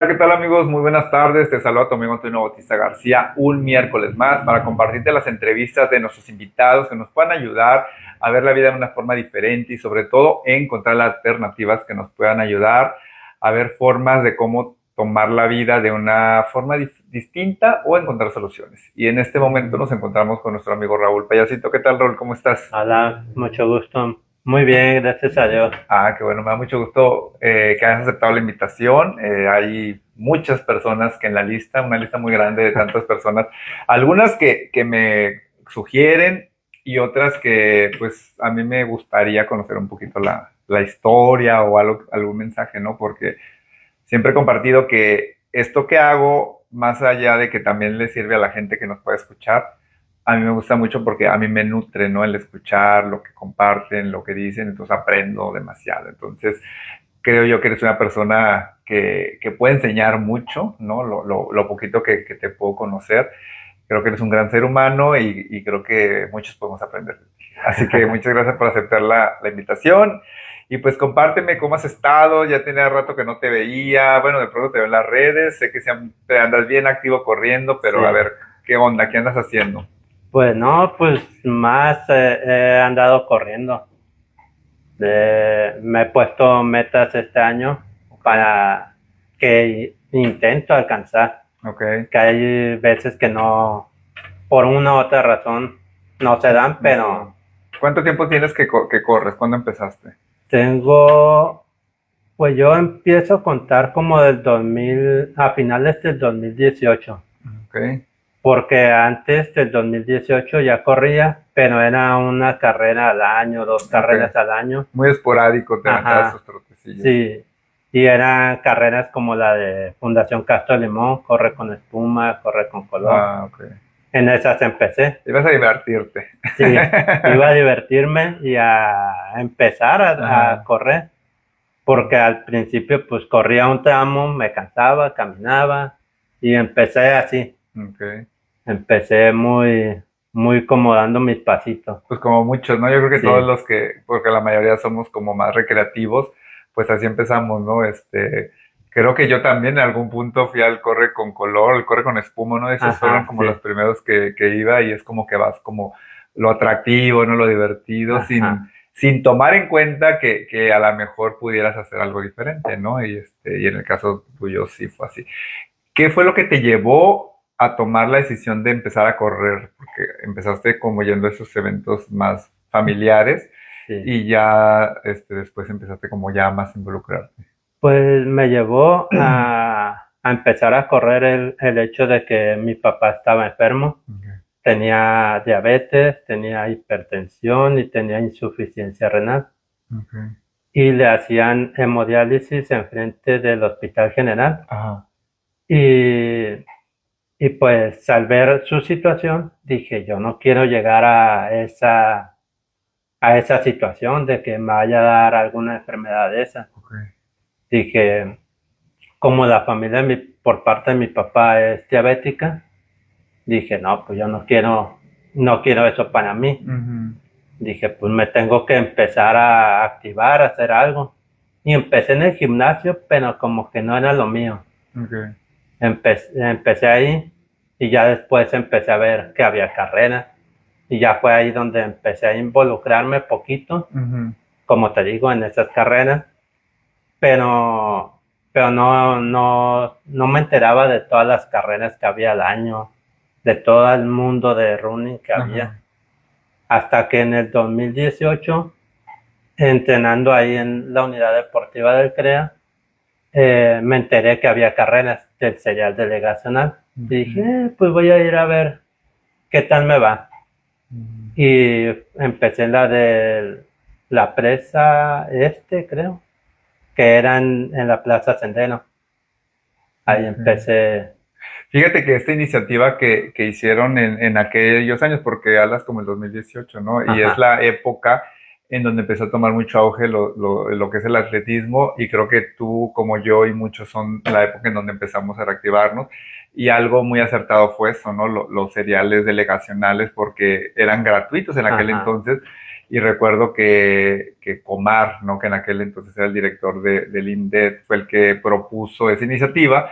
Hola, ¿qué tal amigos? Muy buenas tardes. Te saluda tu amigo Antonio Bautista García un miércoles más para compartirte las entrevistas de nuestros invitados que nos puedan ayudar a ver la vida de una forma diferente y sobre todo encontrar alternativas que nos puedan ayudar a ver formas de cómo tomar la vida de una forma distinta o encontrar soluciones. Y en este momento nos encontramos con nuestro amigo Raúl Payasito. ¿Qué tal, Raúl? ¿Cómo estás? Hola, mucho gusto. Muy bien, gracias a Dios. Qué bueno, me da mucho gusto que hayas aceptado la invitación. Hay muchas personas que en la lista, una lista muy grande de tantas personas, algunas que me sugieren y otras que pues a mí me gustaría conocer un poquito la historia o algún mensaje, ¿no? Porque siempre he compartido que esto que hago, más allá de que también le sirve a la gente que nos puede escuchar, a mí me gusta mucho porque a mí me nutre, ¿no? El escuchar lo que comparten, lo que dicen, entonces aprendo demasiado. Entonces, creo yo que eres una persona que puede enseñar mucho, ¿no? Lo poquito que te puedo conocer. Creo que eres un gran ser humano y creo que muchos podemos aprender. Así que muchas gracias por aceptar la invitación. Y pues compárteme cómo has estado, ya tenía rato que no te veía, bueno, de pronto te veo en las redes, sé que siempre andas bien activo corriendo, Sí. pero a ver, ¿qué onda? ¿Qué andas haciendo? Pues no, pues más he andado corriendo. Me he puesto metas este año Ok, para que intento alcanzar. ok. Que hay veces que no, por una u otra razón, no se dan, No sé. pero ¿Cuánto tiempo tienes que corres? ¿Cuándo empezaste? tengo, pues yo empiezo a contar como del 2000, a finales del 2018. Ok, Porque antes del 2018 ya corría, pero era una carrera al año, dos ok. carreras al año. Muy esporádico, te aventabas tus Ajá, trotecillos. sí. Y eran carreras como la de Fundación Castro Limón, corre con espuma, corre con color. Ok. En esas empecé. Ibas a divertirte. Sí, iba a divertirme y a empezar a Ajá. correr, porque al principio pues corría un tramo, me cansaba, caminaba y empecé así. Ok. Empecé muy como dando mis pasitos. Pues como muchos, ¿no? Yo creo que todos Sí, los porque la mayoría somos como más recreativos, pues así empezamos, ¿no? Creo que yo también en algún punto fui al corre con color, el corre con espuma, ¿no? Esos fueron ajá, como los sí, primeros que iba y es como que vas como lo atractivo, ¿no? Lo divertido, ajá. sin tomar en cuenta que a lo mejor pudieras hacer algo diferente, ¿no? Y en el caso tuyo sí fue así. ¿Qué fue lo que te llevó a tomar la decisión de empezar a correr? Porque empezaste como yendo a esos eventos más familiares Sí. y ya después empezaste como ya más a involucrarte. Pues me llevó a empezar a correr el hecho de que mi papá estaba enfermo, Okay, tenía diabetes, tenía hipertensión y tenía insuficiencia renal. okay. Y le hacían hemodiálisis enfrente del Hospital General. Ajá, Y, y pues al ver su situación, dije, yo no quiero llegar a esa situación de que me vaya a dar alguna enfermedad de esa. okay. Dije, como la familia por parte de mi papá es diabética, dije, no, pues yo no quiero eso para mí. Ujú, Dije, pues me tengo que empezar a activar, a hacer algo. Y empecé en el gimnasio, pero como que no era lo mío. okay, Empecé ahí y ya después empecé a ver que había carreras. Y ya fue ahí donde empecé a involucrarme poquito, ujú, como te digo, en esas carreras, pero, pero no me enteraba de todas las carreras que había al año, de todo el mundo de running que había, ajá, hasta que en el 2018, entrenando ahí en la unidad deportiva del CREA, me enteré que había carreras del serial delegacional. Y dije, okay, pues voy a ir a ver qué tal me va. ujú, Y empecé la de la presa creo, que era en la Plaza Sendero. Ahí okay. empecé. Fíjate que esta iniciativa que hicieron en aquellos años, porque hablas como el 2018, ¿no? Y es Ajá, la época en donde empezó a tomar mucho auge lo que es el atletismo y creo que tú como yo y muchos son la época en donde empezamos a reactivarnos y algo muy acertado fue eso, ¿no? Los seriales delegacionales porque eran gratuitos en aquel ajá, entonces y recuerdo que Comar, ¿no? Que en aquel entonces era el director del INDET, fue el que propuso esa iniciativa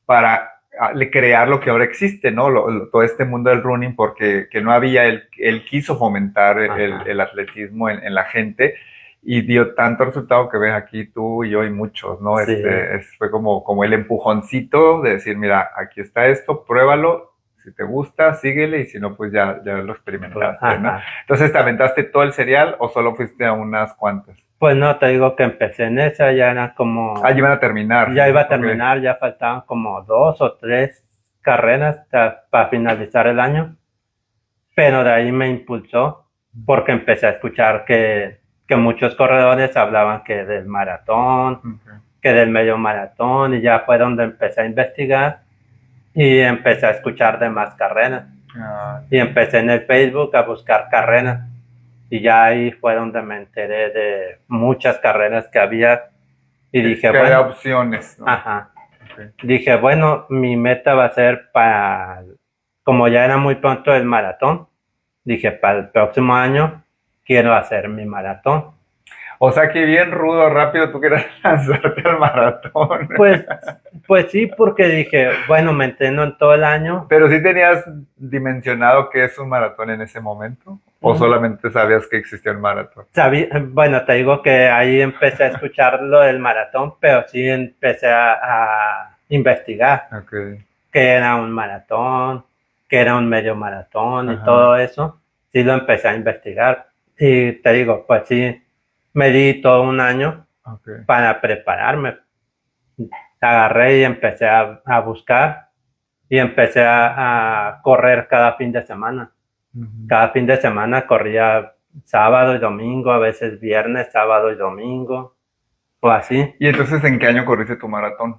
para crear lo que ahora existe, ¿no? Todo este mundo del running, porque que no había, él quiso fomentar el atletismo en la gente y dio tanto resultado que ves aquí tú y yo y muchos, ¿no? Sí. Fue como el empujoncito de decir, mira, aquí está esto, pruébalo, si te gusta, síguele y si no, pues ya lo experimentaste, ¿no? Entonces, ¿te aventaste todo el serial o solo fuiste a unas cuantas? Pues no, te digo que empecé en esa, ya eran como... Ya iban a terminar. Ya iba a terminar, ya faltaban como 2 o 3 carreras para finalizar el año. Pero de ahí me impulsó porque empecé a escuchar que muchos corredores hablaban que del maratón, que del medio maratón, y ya fue donde empecé a investigar y empecé a escuchar de más carreras. Y empecé en el Facebook a buscar carreras. Y ya ahí fue donde me enteré de muchas carreras que había. Y dije, que había opciones, ¿no? Ajá. Dije, bueno, mi meta va a ser como ya era muy pronto el maratón, dije, para el próximo año quiero hacer mi maratón. O sea que bien rudo, rápido, tú quieres lanzarte al maratón. Pues sí, porque dije, bueno, me entreno en todo el año. Pero sí tenías dimensionado qué es un maratón en ese momento, o solamente sabías que existía un maratón. Bueno, te digo que ahí empecé a escuchar lo del maratón, pero sí empecé a investigar qué era un maratón, qué era un medio maratón y todo eso. Sí lo empecé a investigar y te digo, pues sí, me di todo un año para prepararme. Agarré y empecé a buscar y empecé a correr cada fin de semana. Cada fin de semana corría sábado y domingo, a veces viernes, sábado y domingo, o así. ¿Y entonces en qué año corriste tu maratón?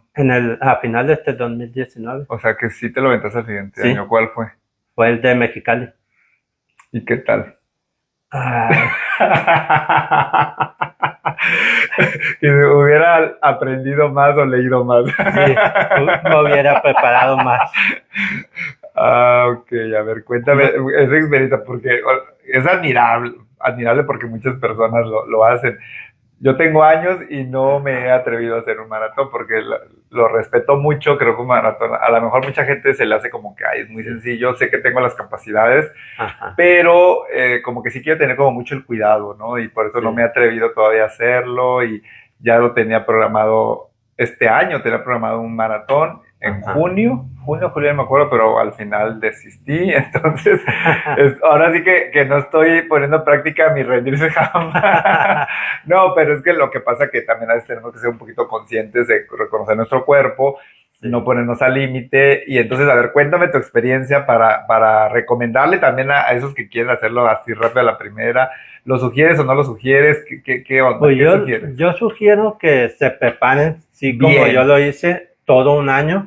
A final de este 2019. O sea que sí te lo aventaste al siguiente año. ¿Cuál fue? Fue el de Mexicali. ¿Y qué tal? Que hubiera aprendido más o leído más. Sí, me hubiera preparado más. Ok, a ver, cuéntame esa experiencia, porque es admirable porque muchas personas lo hacen. Yo tengo años y no me he atrevido a hacer un maratón porque lo respeto mucho. Creo que un maratón, a lo mejor mucha gente se le hace como que es muy sencillo, sé que tengo las capacidades, pero como que sí quiero tener como mucho el cuidado, ¿no? Y por eso no me he atrevido todavía a hacerlo y ya lo tenía programado este año, tenía programado un maratón en junio, julio, no me acuerdo, pero al final desistí, entonces ahora sí que no estoy poniendo en práctica mi rendirse jamás. No, pero es que lo que pasa que también a veces tenemos que ser un poquito conscientes de reconocer nuestro cuerpo, no ponernos al límite, y entonces, a ver, cuéntame tu experiencia para recomendarle también a esos que quieren hacerlo así rápido a la primera. ¿Lo sugieres o no lo sugieres? ¿Qué onda? Pues ¿Qué sugieres? Yo sugiero que se preparen, sí, como yo lo hice, todo un año,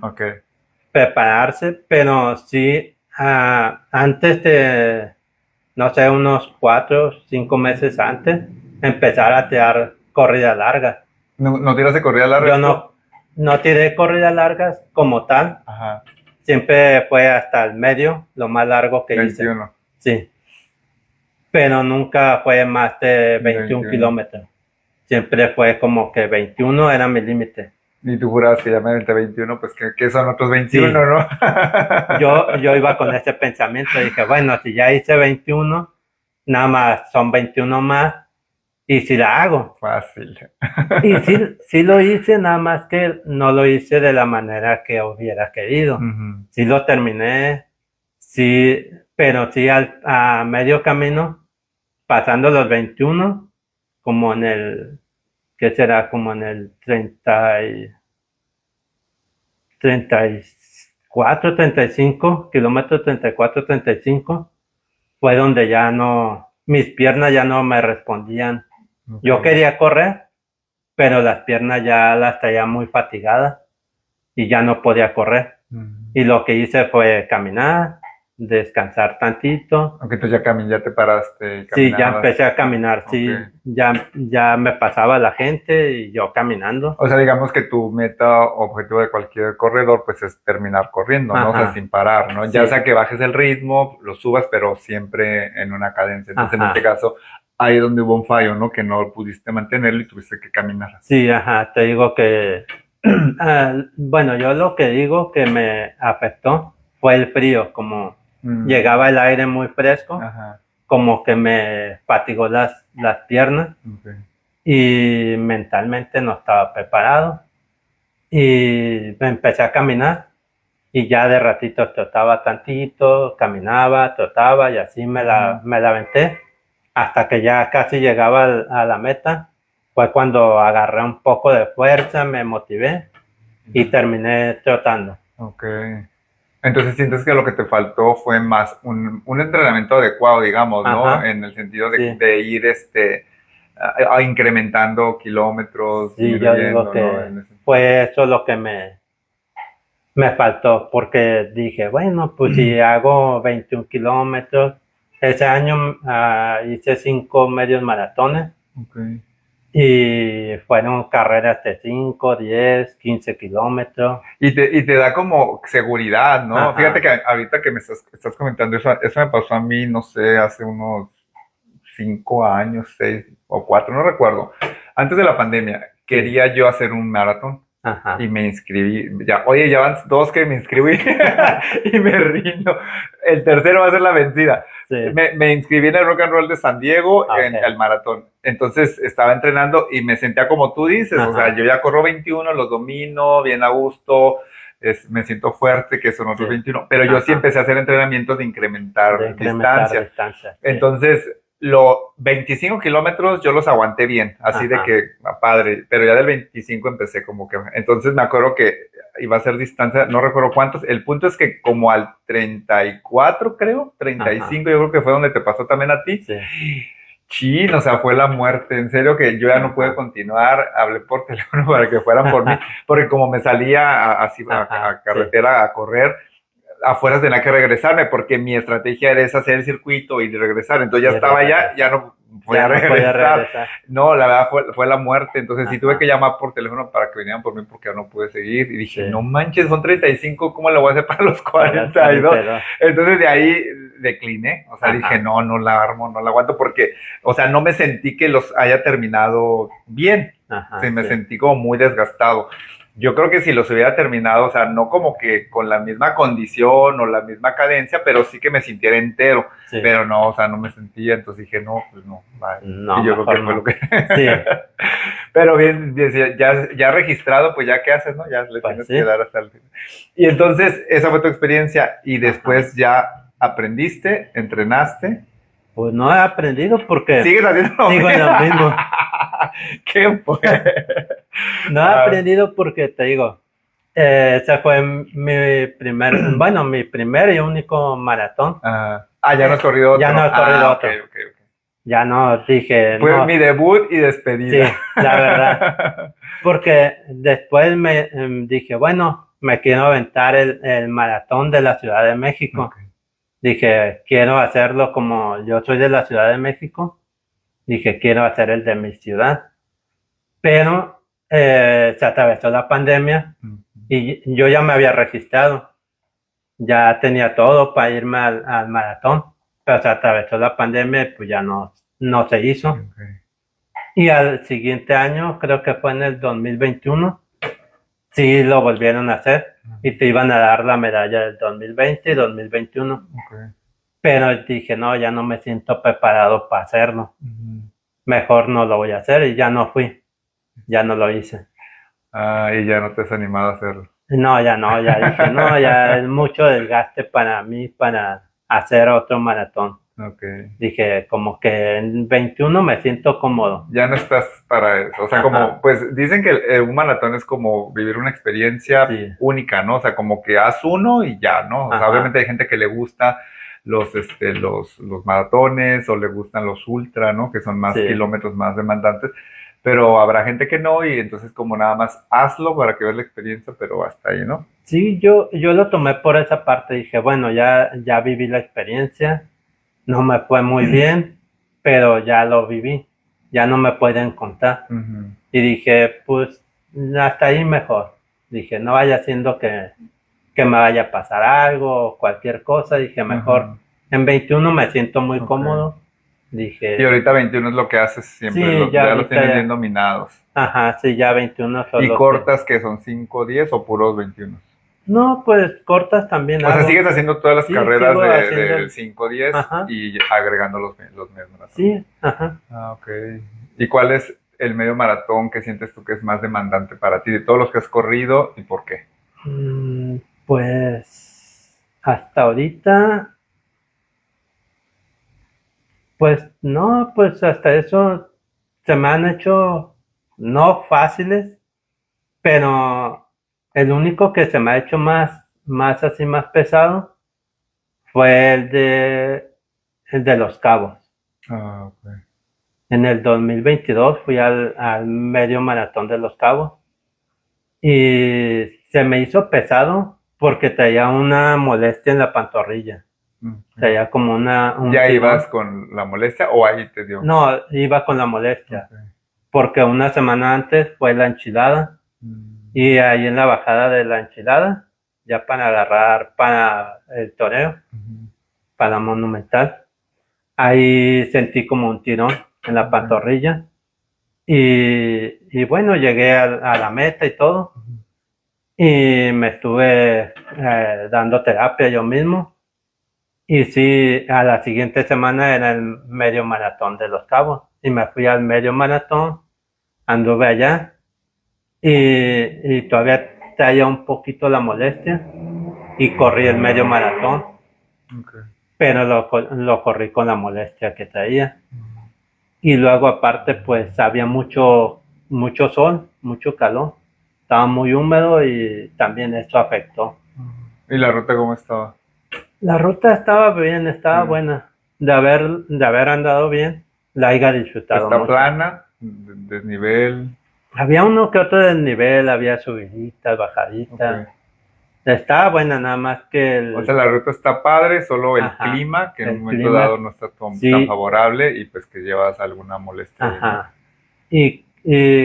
prepararse, pero sí, antes de, no sé, unos 4 o 5 meses antes, empezar a tirar corridas largas. ¿No tiraste corridas largas? Yo no tiré corridas largas como tal. Siempre fue hasta el medio, lo más largo que 21. hice. Sí. Pero nunca fue más de 21 kilómetros. Siempre fue como que 21 era mi límite. Y tú jurabas que ya me aventé 21, pues que son otros 21, sí. ¿No? Yo iba con ese pensamiento, dije, bueno, si ya hice 21, nada más son 21 más, y si la hago. Fácil. Y sí lo hice, nada más que no lo hice de la manera que hubiera querido. Sí lo terminé, sí, pero sí a medio camino, pasando los 21, como en el, ¿qué será? Como en el 34, 35, kilómetros 34, 35, fue donde ya no, mis piernas ya no me respondían. Yo quería correr, pero las piernas ya las traía muy fatigadas y ya no podía correr. Y lo que hice fue caminar, descansar tantito. Aunque tú ya te paraste. Sí, ya empecé a caminar, sí. Ya me pasaba la gente y yo caminando. O sea, digamos que tu meta, objetivo de cualquier corredor, pues es terminar corriendo, ¿no? O sea, sin parar, ¿no? Sí. Ya sea que bajes el ritmo, lo subas, pero siempre en una cadencia. Entonces, en este caso, ahí donde hubo un fallo, ¿no? Que no pudiste mantenerlo y tuviste que caminar. Sí, ajá, te digo que, bueno, yo lo que digo que me afectó fue el frío, como llegaba el aire muy fresco, Ajá. como que me fatigó las piernas Okay. y mentalmente no estaba preparado y empecé a caminar y ya de ratito trotaba tantito, caminaba, trotaba y así me la aventé hasta que ya casi llegaba a la meta. Fue cuando agarré un poco de fuerza, me motivé y terminé trotando. Ok. Entonces sientes que lo que te faltó fue más un entrenamiento adecuado, digamos, ¿no? Ajá. En el sentido Sí. de ir incrementando kilómetros, Sí, yo disminuyendo, digo que ¿no? En ese- fue eso lo que me faltó, porque dije, bueno, pues si hago 21 kilómetros, ese año hice 5 medios maratones Okay. y fueron carreras de 5, 10, 15 kilómetros. Y te da como seguridad, ¿no? Ajá. Fíjate que ahorita que me estás comentando eso me pasó a mí, no sé, hace unos 5 años, 6 o 4, no recuerdo. Antes de la pandemia, quería yo hacer un maratón. Ajá. Y me inscribí. Ya, oye, ya van 2 que me inscribí y me rindo. El tercero va a ser la vencida. Sí. Me inscribí en el Rock and Roll de San Diego, Okay. en el maratón. Entonces estaba entrenando y me sentía como tú dices. Ajá. O sea, yo ya corro 21, los domino, bien a gusto. Me siento fuerte, que son otros Sí. 21. Pero yo sí Ajá. empecé a hacer entrenamientos de incrementar distancia. Sí. Entonces, los 25 kilómetros yo los aguanté bien, así Ajá. de que, padre, pero ya del 25 empecé como que, entonces me acuerdo que iba a ser distancia, no recuerdo cuántos, el punto es que como al 34 creo, 35 Ajá. yo creo que fue donde te pasó también a ti, Sí. chin, o sea, fue la muerte, en serio que yo ya no pude continuar, hablé por teléfono para que fueran por mí, porque como me salía así a carretera a correr, afuera tenía que regresarme porque mi estrategia era esa, hacer el circuito y regresar. Entonces ya estaba allá, ya no podía regresar. No, la verdad fue la muerte. Entonces sí tuve que llamar por teléfono para que vinieran por mí porque no pude seguir. Y dije, no manches, son 35, ¿cómo le voy a hacer para los 42? Entonces de ahí decliné. O sea, dije, no la armo, no la aguanto porque, o sea, no me sentí que los haya terminado bien. Me sentí como muy desgastado. Yo creo que si los hubiera terminado, o sea, no como que con la misma condición o la misma cadencia, pero sí que me sintiera entero. Sí. Pero no, o sea, no me sentía, entonces dije, no, pues no, vale. No, y yo creo que fue lo que... Sí. Pero bien, ya registrado, pues ya qué haces, ¿no? Ya le tienes que dar hasta el final. Y entonces, esa fue tu experiencia y después ya aprendiste, entrenaste. Pues no he aprendido porque... ¿Sigues haciendo lo mismo? Sigo lo mismo. ¿Qué fue? No he aprendido porque, te digo, ese fue mi primer y único maratón. Ya no has corrido otro. Ya no he corrido otro. Okay. Ya no, dije... Fue mi debut y despedida. Sí, la verdad. Porque después me dije, bueno, me quiero aventar el maratón de la Ciudad de México. Okay. Dije, quiero hacerlo como yo soy de la Ciudad de México. Dije, quiero hacer el de mi ciudad. Pero se atravesó la pandemia y yo ya me había registrado. Ya tenía todo para irme al maratón. Pero se atravesó la pandemia y pues ya no se hizo. Okay. Y al siguiente año, creo que fue en el 2021, sí lo volvieron a hacer. Y te iban a dar la medalla del 2020 y 2021. Okay. Pero dije, no, ya no me siento preparado para hacerlo. Mejor no lo voy a hacer y ya no fui. Ya no lo hice. Y ya no te has animado a hacerlo. No, ya dije, no, ya es mucho desgaste para mí para hacer otro maratón. Okay. Dije, como que en 21 me siento cómodo. Ya no estás para eso. O sea, como, pues dicen que un maratón es como vivir una experiencia única, ¿no? O sea, como que haz uno y ya, ¿no? O sea, obviamente hay gente que le gusta los maratones o le gustan los ultra, ¿no? Que son más kilómetros, más demandantes. Pero habrá gente que no y entonces como nada más hazlo para que veas la experiencia, pero hasta ahí, ¿no? Sí, yo lo tomé por esa parte. Dije, bueno, ya viví la experiencia. No me fue muy bien, pero ya lo viví. Ya no me pueden contar. Y dije, pues, hasta ahí mejor. Dije, no vaya siendo que me vaya a pasar algo o cualquier cosa. Dije, mejor. En 21 me siento muy cómodo. Y Dije, ahorita 21 es lo que haces siempre, sí, ya ya los ahorita tienes ya, bien dominados. ajá, sí, ya 21 son ¿Y los que... cortas que son 5 10 o puros 21? No, pues cortas también O sea, hago. sigues haciendo todas las Sí, carreras sigo de haciendo, 5 10 ajá, y agregando los medios maratones. sí, ajá. Ah, ok. ¿Y cuál es el medio maratón que sientes tú que es más demandante para ti de todos los que has corrido y por qué? Pues hasta ahorita, pues no, pues hasta eso se me han hecho no fáciles, pero el único que se me ha hecho más así, más pesado, fue el de Los Cabos. Ah, ok. En el 2022 fui al medio maratón de Los Cabos y se me hizo pesado porque traía una molestia en la pantorrilla. Ok. Traía como un ¿Ya ibas tirón. con la molestia o ahí te dio? No, iba con la molestia Ok. porque una semana antes fue la enchilada Mm, y ahí en la bajada de la enchilada, ya para agarrar para el toreo, ujú. para Monumental, ahí sentí como un tirón en la Ok. pantorrilla y bueno, llegué a la meta y todo Ujú. y me estuve dando terapia yo mismo y sí, a la siguiente semana era el medio maratón de Los Cabos y me fui al medio maratón, anduve allá y todavía traía un poquito la molestia y corrí el medio maratón, Ok. pero lo corrí con la molestia que traía. Y luego aparte pues había mucho sol, mucho calor, estaba muy húmedo y también eso afectó. ¿Y la ruta cómo estaba? La ruta estaba bien, estaba Sí. buena, de haber andado bien, la haya disfrutado ¿Está mucho. plana? ¿Desnivel? Había uno que otro desnivel, había subiditas, Ok. bajaditas, estaba buena nada más que O sea, la ruta está padre, solo el ajá, clima, que en un el momento dado clima, no está tan sí, favorable y pues que llevas alguna molestia ahí, ¿no? ajá. Y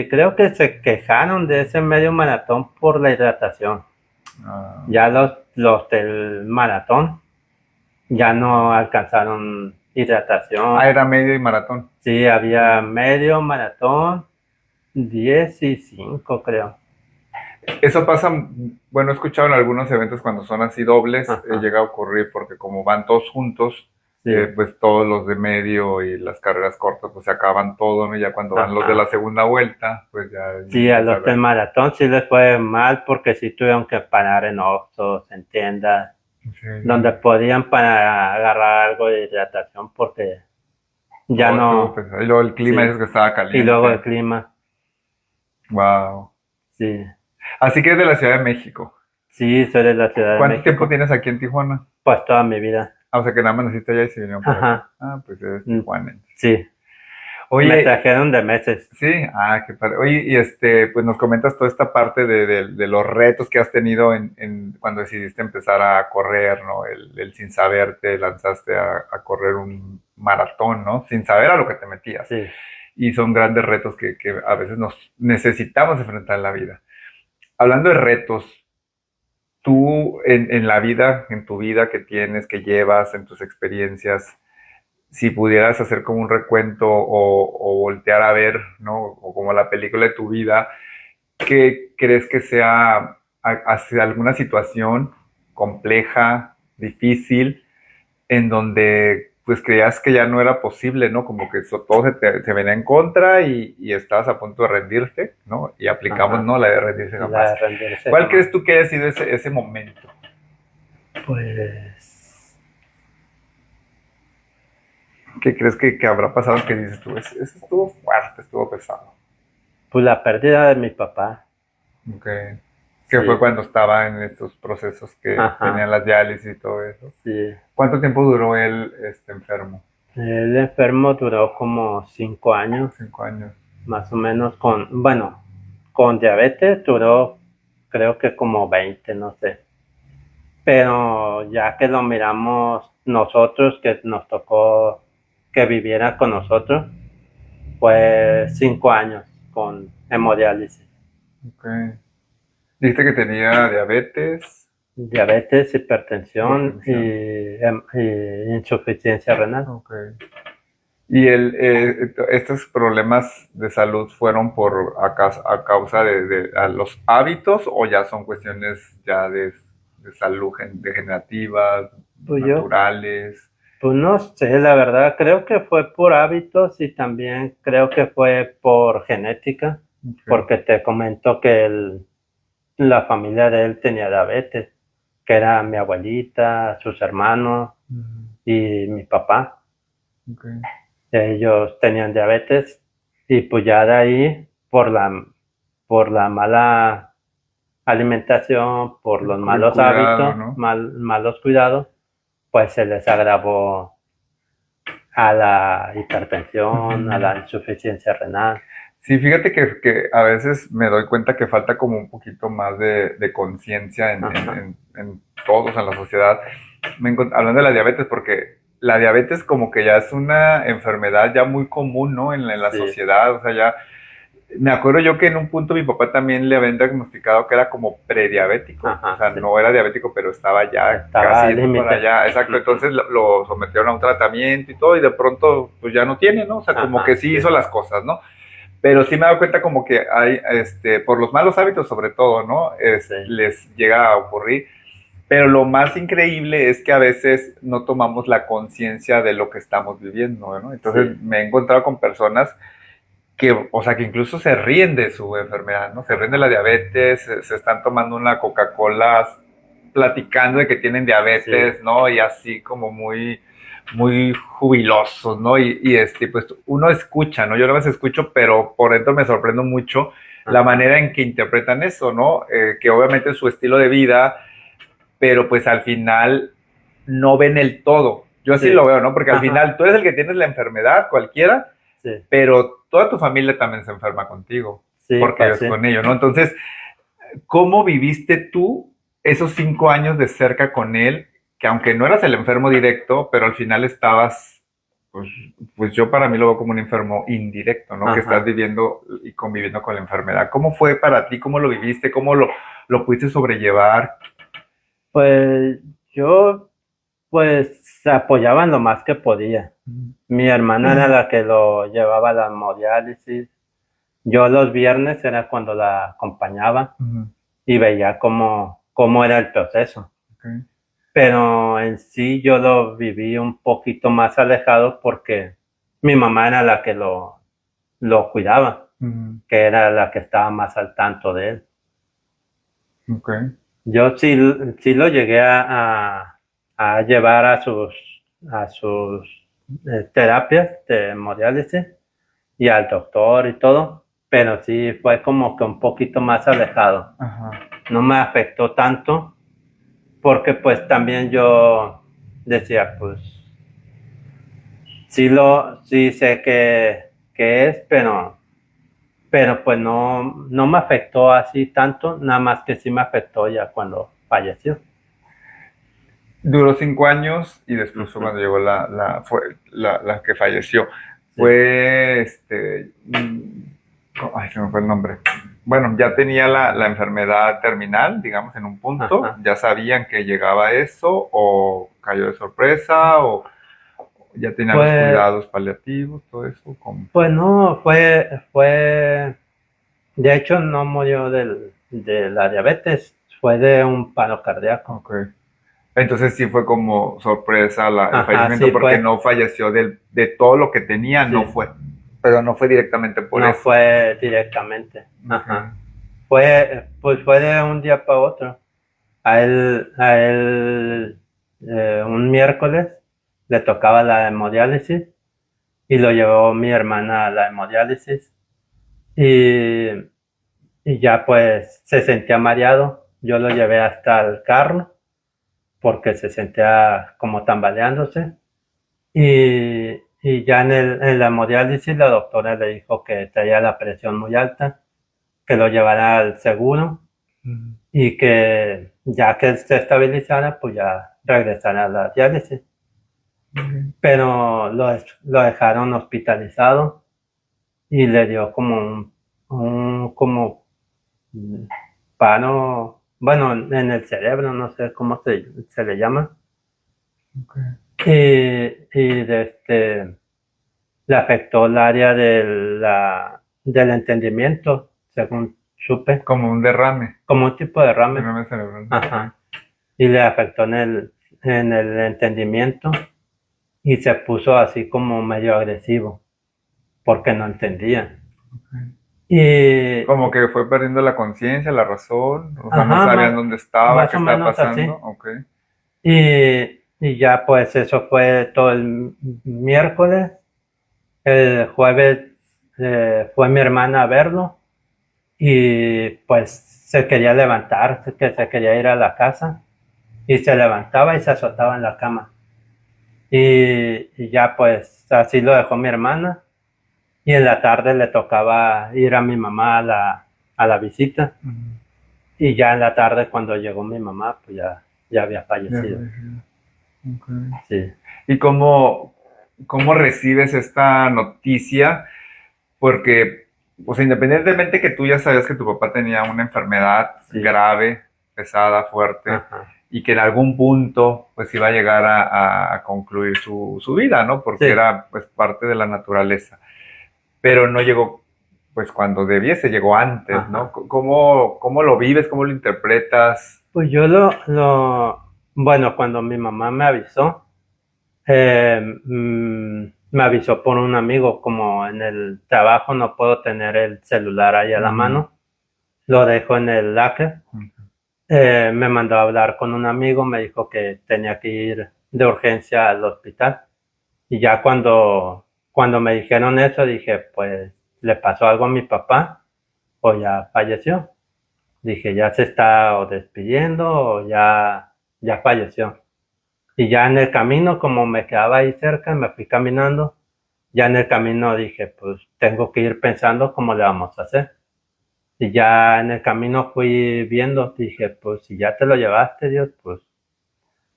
creo que se quejaron de ese medio maratón por la hidratación. Ah, Ya los del maratón ya no alcanzaron hidratación. era medio y maratón. Sí, había medio maratón, 10 y 5 creo. Eso pasa, bueno, he escuchado en algunos eventos cuando son así dobles, Ajá, llega a ocurrir porque como van todos juntos, sí, pues todos los de medio y las carreras cortas pues se acaban todo, ¿no? Ya cuando van los de la ajá. segunda vuelta, pues ya Sí, a empieza a los del ver. maratón sí les fue mal porque sí tuvieron que parar en Oxxos, en tiendas, Sí, donde podían para agarrar algo de hidratación porque ya oh, estuvo no, pesado. Y luego el clima sí. es que estaba Y luego el caliente. clima, Wow. sí. Así que es de la Ciudad de México. Sí, soy de la Ciudad de ¿Cuánto tiempo México, tienes aquí en Tijuana? pues toda mi vida. Ah, o sea que nada más naciste allá y se vinieron para acá. Ajá, Ah, pues eres mm, tijuanense. sí. Me Oye, trajeron de meses. sí, qué padre. Oye, y pues nos comentas toda esta parte de los retos que has tenido cuando decidiste empezar a correr, ¿no? El sin saber te lanzaste a correr un maratón, ¿no? Sin saber a lo que te metías. Sí. Y son grandes retos que a veces nos necesitamos enfrentar en la vida. Hablando de retos, tú en la vida, en tu vida que tienes, que llevas, en tus experiencias, si pudieras hacer como un recuento o voltear a ver, ¿no? O como la película de tu vida, ¿qué crees que sea hacia alguna situación compleja, difícil, en donde pues creías que ya no era posible, ¿no? Como que todo se venía en contra y estabas a punto de rendirte, ¿no? Y aplicamos, Ajá. ¿no? La de rendirse La jamás. de rendirse ¿Cuál jamás. crees tú que haya sido ese momento? Pues, ¿Qué crees que habrá pasado que dices tú? Ese estuvo fuerte, estuvo pesado. pues la pérdida de mi papá. Okay. Que fue Sí. cuando estaba en estos procesos que tenían Ajá. las diálisis y todo eso. Sí. ¿Cuánto tiempo duró él enfermo? El enfermo duró como 5 años, 5 años. más o menos bueno, con diabetes duró creo que como 20, no sé. Pero ya que lo miramos nosotros, que nos tocó que viviera con nosotros, fue 5 años con hemodiálisis. Okay. Dijiste que tenía diabetes, Diabetes, hipertensión hipertensión. y insuficiencia renal. Okay. ¿Y estos problemas de salud fueron a causa de los hábitos o ya son cuestiones ya de salud degenerativas, Pues yo, naturales? pues no sé, la verdad, creo que fue por hábitos y también creo que fue por genética, Okay. porque te comento que la familia de él tenía diabetes, que era mi abuelita, sus hermanos Ujú. y mi papá. Okay. Ellos tenían diabetes y pues ya de ahí, por la mala alimentación, por los El malos cuidado, hábitos, ¿no? malos cuidados, pues se les agravó a la hipertensión, a Ujú. la insuficiencia renal. Sí, fíjate que a veces me doy cuenta que falta como un poquito más de conciencia Ajá, en todos, en la sociedad. Hablando de la diabetes, porque la diabetes como que ya es una enfermedad ya muy común, ¿no? En la sí, sociedad, o sea, ya me acuerdo yo que en un punto mi papá también le habían diagnosticado que era como prediabético, o ajá, sea, sí. no era diabético, pero estaba ya casi Estaba al yendo para límite. allá, exacto, Ujú, entonces lo sometieron a un tratamiento y todo, y de pronto pues ya no tiene, ¿no? O sea, como que ajá, sí sí, hizo las cosas, ¿no? Pero sí me he dado cuenta como que hay, por los malos hábitos sobre todo, ¿no? sí, Les llega a ocurrir. Pero lo más increíble es que a veces no tomamos la conciencia de lo que estamos viviendo, ¿no? Entonces sí, me he encontrado con personas que, o sea, que incluso se ríen de su enfermedad, ¿no? Se ríen de la ajá, diabetes, se están tomando una Coca-Cola platicando de que tienen sí, diabetes, ¿no? Y así como muy jubilosos, ¿no? Pues uno escucha, ¿no? Yo no las escucho, pero por dentro me sorprendo mucho la ajá, manera en que interpretan eso, ¿no? Que obviamente es su estilo de vida, pero pues al final no ven el todo. Yo así lo sí, veo, ¿no? Porque al ajá, final tú eres el que tienes la enfermedad, cualquiera, sí, pero toda tu familia también se enferma contigo, sí, porque pues vives sí. con ellos, ¿no? Entonces, ¿cómo viviste tú esos 5 años de cerca con él? Que aunque no eras el enfermo directo, pero al final estabas, pues, pues yo para mí lo veo como un enfermo indirecto, ¿no? Que estás Ajá. viviendo y conviviendo con la enfermedad. ¿Cómo fue para ti? ¿Cómo lo viviste? ¿Cómo lo pudiste sobrellevar? Pues yo, pues apoyaba en lo más que podía. Mi hermana era la que lo llevaba a la hemodiálisis. Yo los viernes era cuando la acompañaba Ujú. y veía cómo era el proceso. Okay. Pero en sí yo lo viví un poquito más alejado porque mi mamá era la que lo cuidaba, Ujú. que era la que estaba más al tanto de él. Okay. Yo sí, sí lo llegué a llevar a sus terapias de hemodiálisis y al doctor y todo, pero sí fue como que un poquito más alejado. Ajá. No me afectó tanto porque pues también yo decía, pues sí sé que es, pero pues no me afectó así tanto, nada más que sí me afectó ya cuando falleció. Duró 5 años y después fue Ujú, cuando llegó la que falleció. sí, Fue ay, se me fue el nombre. Bueno, ya tenía la enfermedad terminal, digamos, en un punto. ajá. Ya sabían que llegaba eso, o cayó de sorpresa, o ya tenía los Pues, cuidados paliativos, todo eso. ¿Cómo fue? pues no, de hecho no murió de la diabetes, fue de un paro cardíaco. Ok. Entonces sí fue como sorpresa el Ajá, fallecimiento sí porque fue, no falleció de todo lo que tenía, no sí, fue. Pero no fue directamente por no eso. fue directamente, Okay. ajá. Pues fue de un día para otro. A él, un miércoles le tocaba la hemodiálisis y lo llevó mi hermana a la hemodiálisis y, y ya pues se sentía mareado. Yo lo llevé hasta el carro porque se sentía como tambaleándose y ya en la hemodiálisis la doctora le dijo que traía la presión muy alta, que lo llevara al seguro Mm. y que ya que él se estabilizara, pues ya regresara a la diálisis. Okay. Pero lo dejaron hospitalizado y le dio como como mm, paro, bueno, en el cerebro, no sé cómo se le llama. Okay. Y le afectó el área del entendimiento, según supe, Como un derrame. como un tipo de derrame. Derrame cerebral. Ajá. Y le afectó en el entendimiento y se puso así como medio agresivo porque no entendía. Y, Como que fue perdiendo la conciencia, la razón, o sea, no ajá, sabían dónde estaba, más qué o estaba menos así. pasando. Ok. Y ya pues eso fue todo el miércoles. El jueves fue mi hermana a verlo y pues se quería levantar, que se quería ir a la casa y se levantaba y se azotaba en la cama. Y ya pues así lo dejó mi hermana y en la tarde le tocaba ir a mi mamá a la visita y ya en la tarde cuando llegó mi mamá pues ya había fallecido. Okay. Sí. ¿Y cómo recibes esta noticia? Porque, pues independientemente que tú ya sabías que tu papá tenía una enfermedad Sí. grave, pesada, fuerte, Ajá. y que en algún punto pues iba a llegar a concluir su vida, ¿no? Porque Sí. era pues parte de la naturaleza. Pero no llegó pues cuando debiese, llegó antes, Ajá. ¿no? ¿Cómo lo vives? ¿Cómo lo interpretas? Pues yo bueno, cuando mi mamá me avisó, me avisó por un amigo, como en el trabajo no puedo tener el celular ahí a la mano, lo dejo en el locker. Me mandó a hablar con un amigo, me dijo que tenía que ir de urgencia al hospital. Y ya cuando me dijeron eso, dije, pues, ¿le pasó algo a mi papá o ya falleció? Dije, ya se está o despidiendo o ya falleció. Y ya en el camino, como me quedaba ahí cerca, me fui caminando. Ya en el camino dije, pues tengo que ir pensando cómo le vamos a hacer. Y ya en el camino fui viendo, dije, pues si ya te lo llevaste, Dios, pues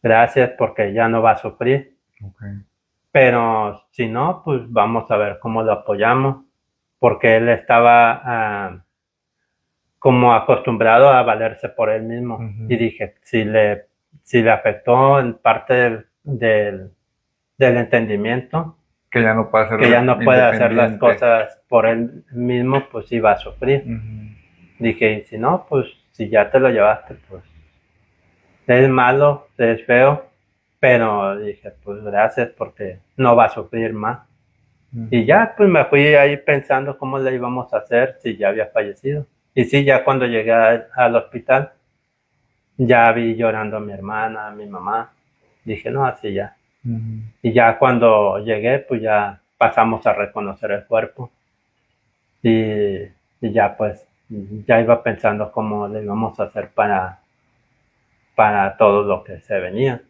gracias porque ya no va a sufrir. Okay. Pero si no, pues vamos a ver cómo lo apoyamos, porque él estaba como acostumbrado a valerse por él mismo. Y dije, si le afectó en parte del entendimiento, Que ya no puede hacer que ya no puede hacer las independiente. cosas por él mismo, pues iba a sufrir. Dije, y si no, pues si ya te lo llevaste, pues es malo, es feo, pero dije, pues gracias porque no va a sufrir más. Y ya, pues me fui ahí pensando cómo le íbamos a hacer si ya había fallecido. Y sí, ya cuando llegué al hospital, ya vi llorando a mi hermana, a mi mamá. Dije, no, así ya. Y ya cuando llegué, pues ya pasamos a reconocer el cuerpo. Y ya pues, ya iba pensando cómo le íbamos a hacer para todo lo que se venía.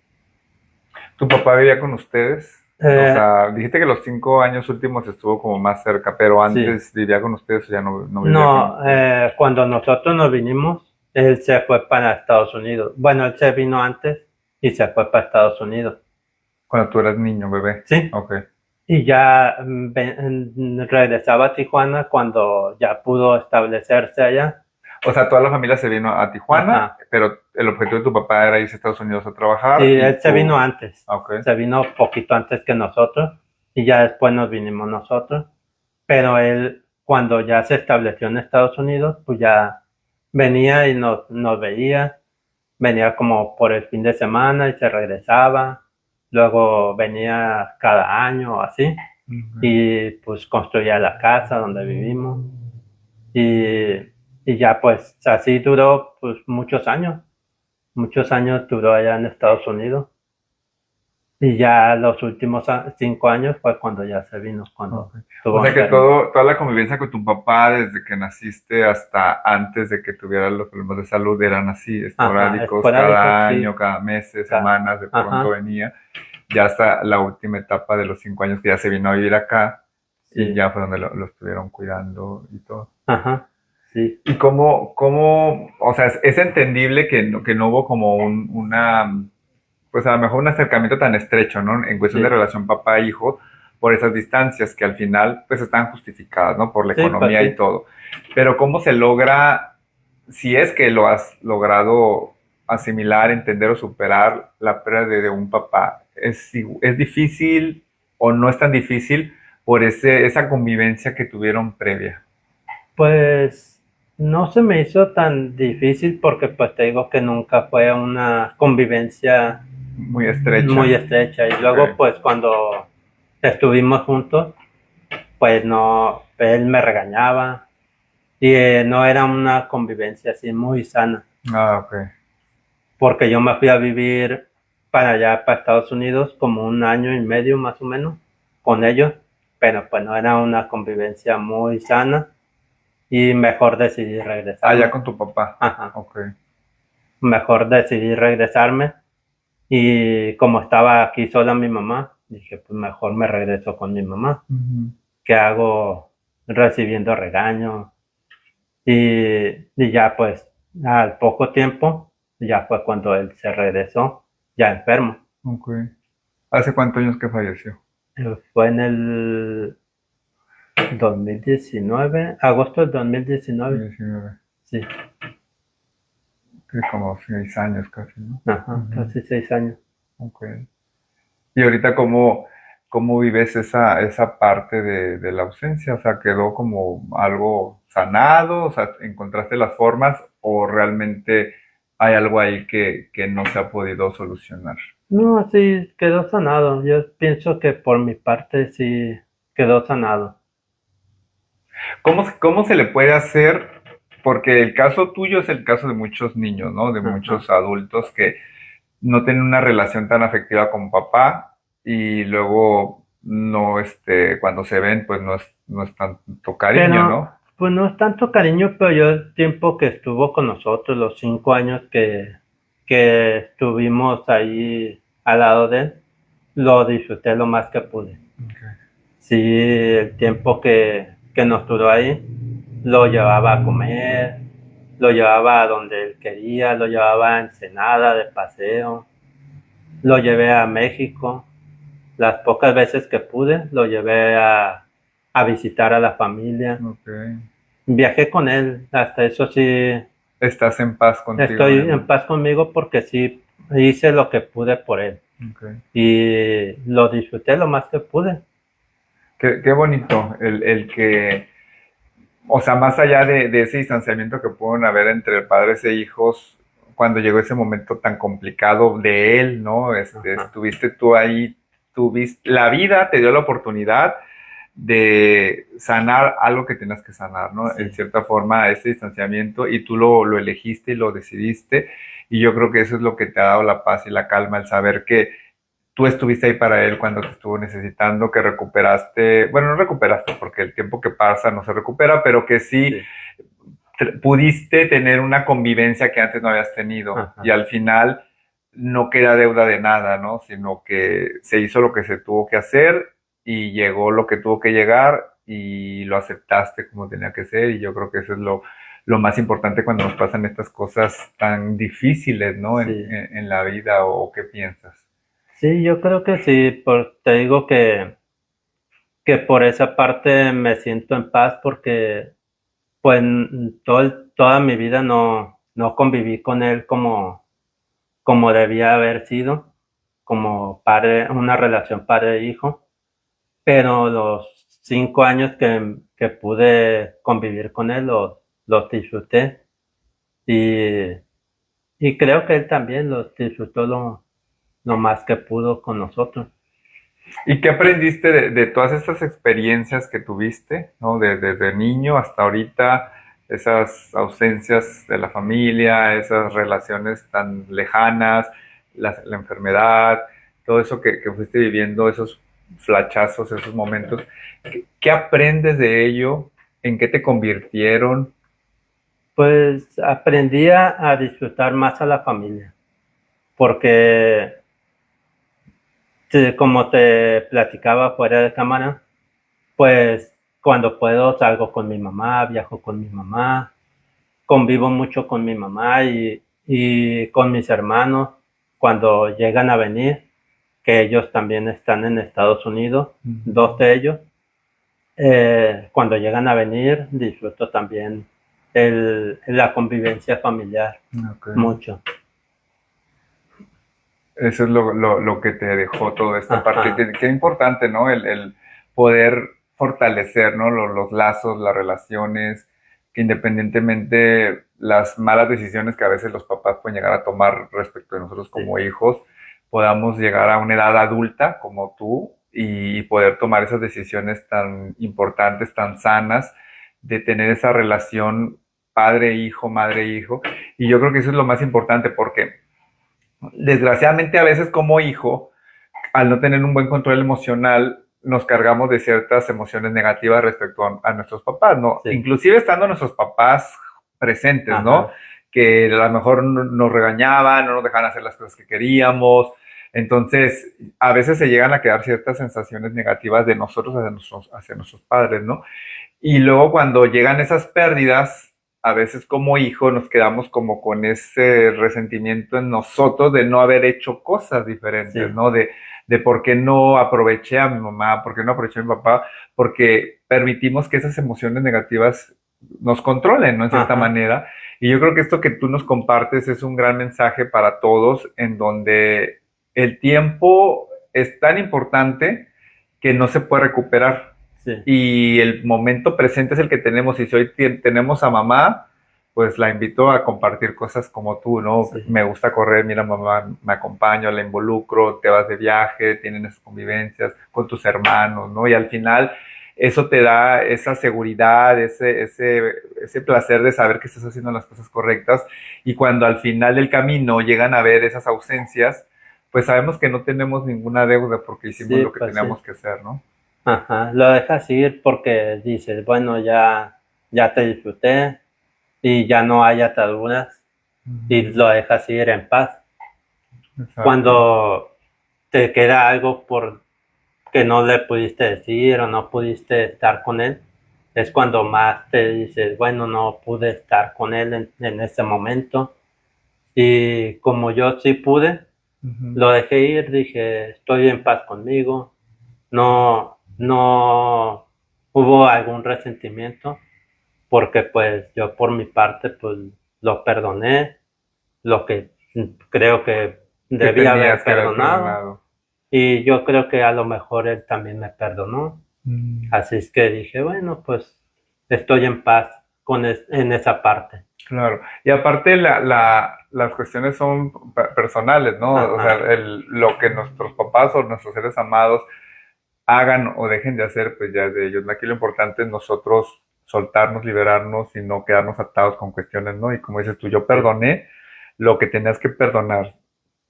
¿Tu papá vivía con ustedes? O sea, dijiste que los 5 años últimos estuvo como más cerca, pero antes vivía con ustedes o ya no vivía con No, ustedes. cuando nosotros nos vinimos, él se fue para Estados Unidos. Bueno, él se vino antes y se fue para Estados Unidos. Cuando tú eras niño, bebé. Sí. Ok. Y ya regresaba a Tijuana cuando ya pudo establecerse allá. O sea, toda la familia se vino a Tijuana, Ajá. pero el objetivo de tu papá era irse a Estados Unidos a trabajar. Sí, y él se tú- vino antes. Ok. Se vino poquito antes que nosotros y ya después nos vinimos nosotros. Pero él, cuando ya se estableció en Estados Unidos, pues ya venía y nos veía. Venía como por el fin de semana y se regresaba. Luego venía cada año o así. Y pues construía la casa donde vivimos. Y ya pues así duró pues muchos años. Muchos años duró allá en Estados Unidos. Y ya los últimos 5 años fue cuando ya se vino, cuando tuvo O sea que enfermo. toda la convivencia con tu papá desde que naciste hasta antes de que tuviera los problemas de salud eran así, esporádicos, cada sí. año, cada mes, semanas, de pronto venía. Ya hasta la última etapa de los 5 años que ya se vino a vivir acá y ya fue donde lo estuvieron cuidando y todo. Ajá, sí. ¿Y o sea, es entendible que no hubo como pues a lo mejor un acercamiento tan estrecho, ¿no? En cuestión de relación papá-hijo, por esas distancias que al final pues están justificadas, ¿no? Por la economía y todo. Pero ¿cómo se logra, si es que lo has logrado asimilar, entender o superar la pérdida de un papá? ¿Es difícil o no es tan difícil por esa convivencia que tuvieron previa? Pues no se me hizo tan difícil porque pues te digo que nunca fue una convivencia Muy estrecha. muy estrecha. Y luego Ok. pues cuando estuvimos juntos, pues no, él me regañaba y no era una convivencia así muy sana. Ah, ok. Porque yo me fui a vivir para allá, para Estados Unidos, como 1 año y medio más o menos con ellos, pero pues no era una convivencia muy sana y mejor decidí Ah, regresarme. ya con tu papá. Ajá. Ok. Mejor decidí regresarme y como estaba aquí sola mi mamá, dije pues mejor me regreso con mi mamá. ¿Qué hago recibiendo regaños? Y ya pues al poco tiempo, ya fue cuando él se regresó, ya enfermo. Ok. ¿Hace cuántos años que falleció? Fue en el 2019, agosto del 2019. 19. Sí, Sí, como 6 años casi, ¿no? ajá, casi 6 años. Ok. Y ahorita, ¿cómo vives esa parte de la ausencia? O sea, ¿quedó como algo sanado? O sea, ¿encontraste las formas o realmente hay algo ahí que no se ha podido solucionar? No, sí, quedó sanado. Yo pienso que por mi parte sí quedó sanado. ¿Cómo se le puede hacer? Porque el caso tuyo es el caso de muchos niños, ¿no? De Ajá. muchos adultos que no tienen una relación tan afectiva con papá y luego no, cuando se ven, pues no es tanto cariño, Pero, ¿no? pues no es tanto cariño, pero yo el tiempo que estuvo con nosotros, los 5 años que estuvimos ahí al lado de él, lo disfruté lo más que pude. Okay. Sí, el tiempo que nos duró ahí, lo llevaba a comer, lo llevaba a donde él quería, lo llevaba a Ensenada de paseo, lo llevé a México. Las pocas veces que pude, lo llevé a visitar a la familia. Ok. Viajé con él, hasta eso sí, Estás en paz contigo estoy mismo. en paz conmigo porque sí hice lo que pude por él Okay. y lo disfruté lo más que pude. Qué bonito el que, o sea, más allá de ese distanciamiento que pueden haber entre padres e hijos, cuando llegó ese momento tan complicado de él, ¿no? Ajá. Estuviste tú ahí, la vida te dio la oportunidad de sanar algo que tenías que sanar, ¿no? En Sí, cierta forma, ese distanciamiento, y tú lo elegiste y lo decidiste, y yo creo que eso es lo que te ha dado la paz y la calma, el saber que tú estuviste ahí para él cuando te estuvo necesitando, que recuperaste, bueno, no recuperaste porque el tiempo que pasa no se recupera, pero que sí sí. pudiste tener una convivencia que antes no habías tenido y Ajá. al final no queda deuda de nada, ¿no? Sino que se hizo lo que se tuvo que hacer y llegó lo que tuvo que llegar y lo aceptaste como tenía que ser y yo creo que eso es lo más importante cuando nos pasan estas cosas tan difíciles, ¿no? En, Sí. en, en la vida o qué piensas. Sí, yo creo que sí, te digo que por esa parte me siento en paz porque pues toda mi vida no conviví con él como debía haber sido, como padre, una relación padre-hijo, pero los 5 años que pude convivir con él los disfruté y, y creo que él también los disfrutó lo más que pudo con nosotros. ¿Y qué aprendiste de todas esas experiencias que tuviste, ¿no? Desde niño hasta ahorita, esas ausencias de la familia, esas relaciones tan lejanas, la enfermedad, todo eso que fuiste viviendo, esos flachazos, esos momentos. ¿Qué aprendes de ello? ¿En qué te convirtieron? Pues aprendí a disfrutar más a la familia, porque sí, como te platicaba fuera de cámara, pues cuando puedo salgo con mi mamá, viajo con mi mamá, convivo mucho con mi mamá y con mis hermanos cuando llegan a venir, que ellos también están en Estados Unidos, dos de ellos. Cuando llegan a venir disfruto también la convivencia familiar Okay. mucho. Eso es lo que te dejó toda esta parte. Ajá. Qué importante, ¿no? poder fortalecer, ¿no? Los lazos, las relaciones, que independientemente las malas decisiones que a veces los papás pueden llegar a tomar respecto de nosotros Sí. como hijos, podamos llegar a una edad adulta como tú y poder tomar esas decisiones tan importantes, tan sanas, de tener esa relación padre-hijo, madre-hijo. Y yo creo que eso es lo más importante porque desgraciadamente a veces como hijo, al no tener un buen control emocional, nos cargamos de ciertas emociones negativas respecto a nuestros papás, ¿no? Sí. Inclusive estando nuestros papás presentes, ¿no? Ajá. Que a lo mejor nos regañaban, no nos dejaban hacer las cosas que queríamos. Entonces, a veces se llegan a quedar ciertas sensaciones negativas de nosotros hacia nuestros padres, ¿no? Y luego cuando llegan esas pérdidas, a veces como hijo nos quedamos como con ese resentimiento en nosotros de no haber hecho cosas diferentes, Sí. ¿no? De por qué no aproveché a mi mamá, por qué no aproveché a mi papá, porque permitimos que esas emociones negativas nos controlen, ¿no? En cierta Ajá. manera. Y yo creo que esto que tú nos compartes es un gran mensaje para todos, en donde el tiempo es tan importante que no se puede recuperar. Sí. Y el momento presente es el que tenemos. Y si hoy tenemos a mamá, pues la invito a compartir cosas como tú, ¿no? Sí. Me gusta correr, mira, mamá, me acompaño, la involucro, te vas de viaje, tienen esas convivencias con tus hermanos, ¿no? Y al final eso te da esa seguridad, ese placer de saber que estás haciendo las cosas correctas. Y cuando al final del camino llegan a ver esas ausencias, pues sabemos que no tenemos ninguna deuda porque hicimos Sí, lo que pues teníamos sí. que hacer, ¿no? Ajá. Lo dejas ir porque dices, bueno, ya te disfruté y ya no hay ataduras y lo dejas ir en paz. Exacto. Cuando te queda algo por que no le pudiste decir o no pudiste estar con él, es cuando más te dices, bueno, no pude estar con él en ese momento. Y como yo sí pude, lo dejé ir, dije, estoy en paz conmigo, no hubo algún resentimiento, porque pues yo por mi parte pues lo perdoné, lo que creo que Que debía haber tenías que haber perdonado, perdonado. y yo creo que a lo mejor él también me perdonó. Así es que dije, bueno, pues estoy en paz en esa parte. Claro. Y aparte las cuestiones son personales, ¿no? O sea, Ajá. lo que nuestros papás o nuestros seres amados hagan o dejen de hacer, pues ya es de ellos. Aquí lo importante es nosotros soltarnos, liberarnos y no quedarnos atados con cuestiones, ¿no? Y como dices tú, yo Sí. perdoné lo que tenías que perdonar.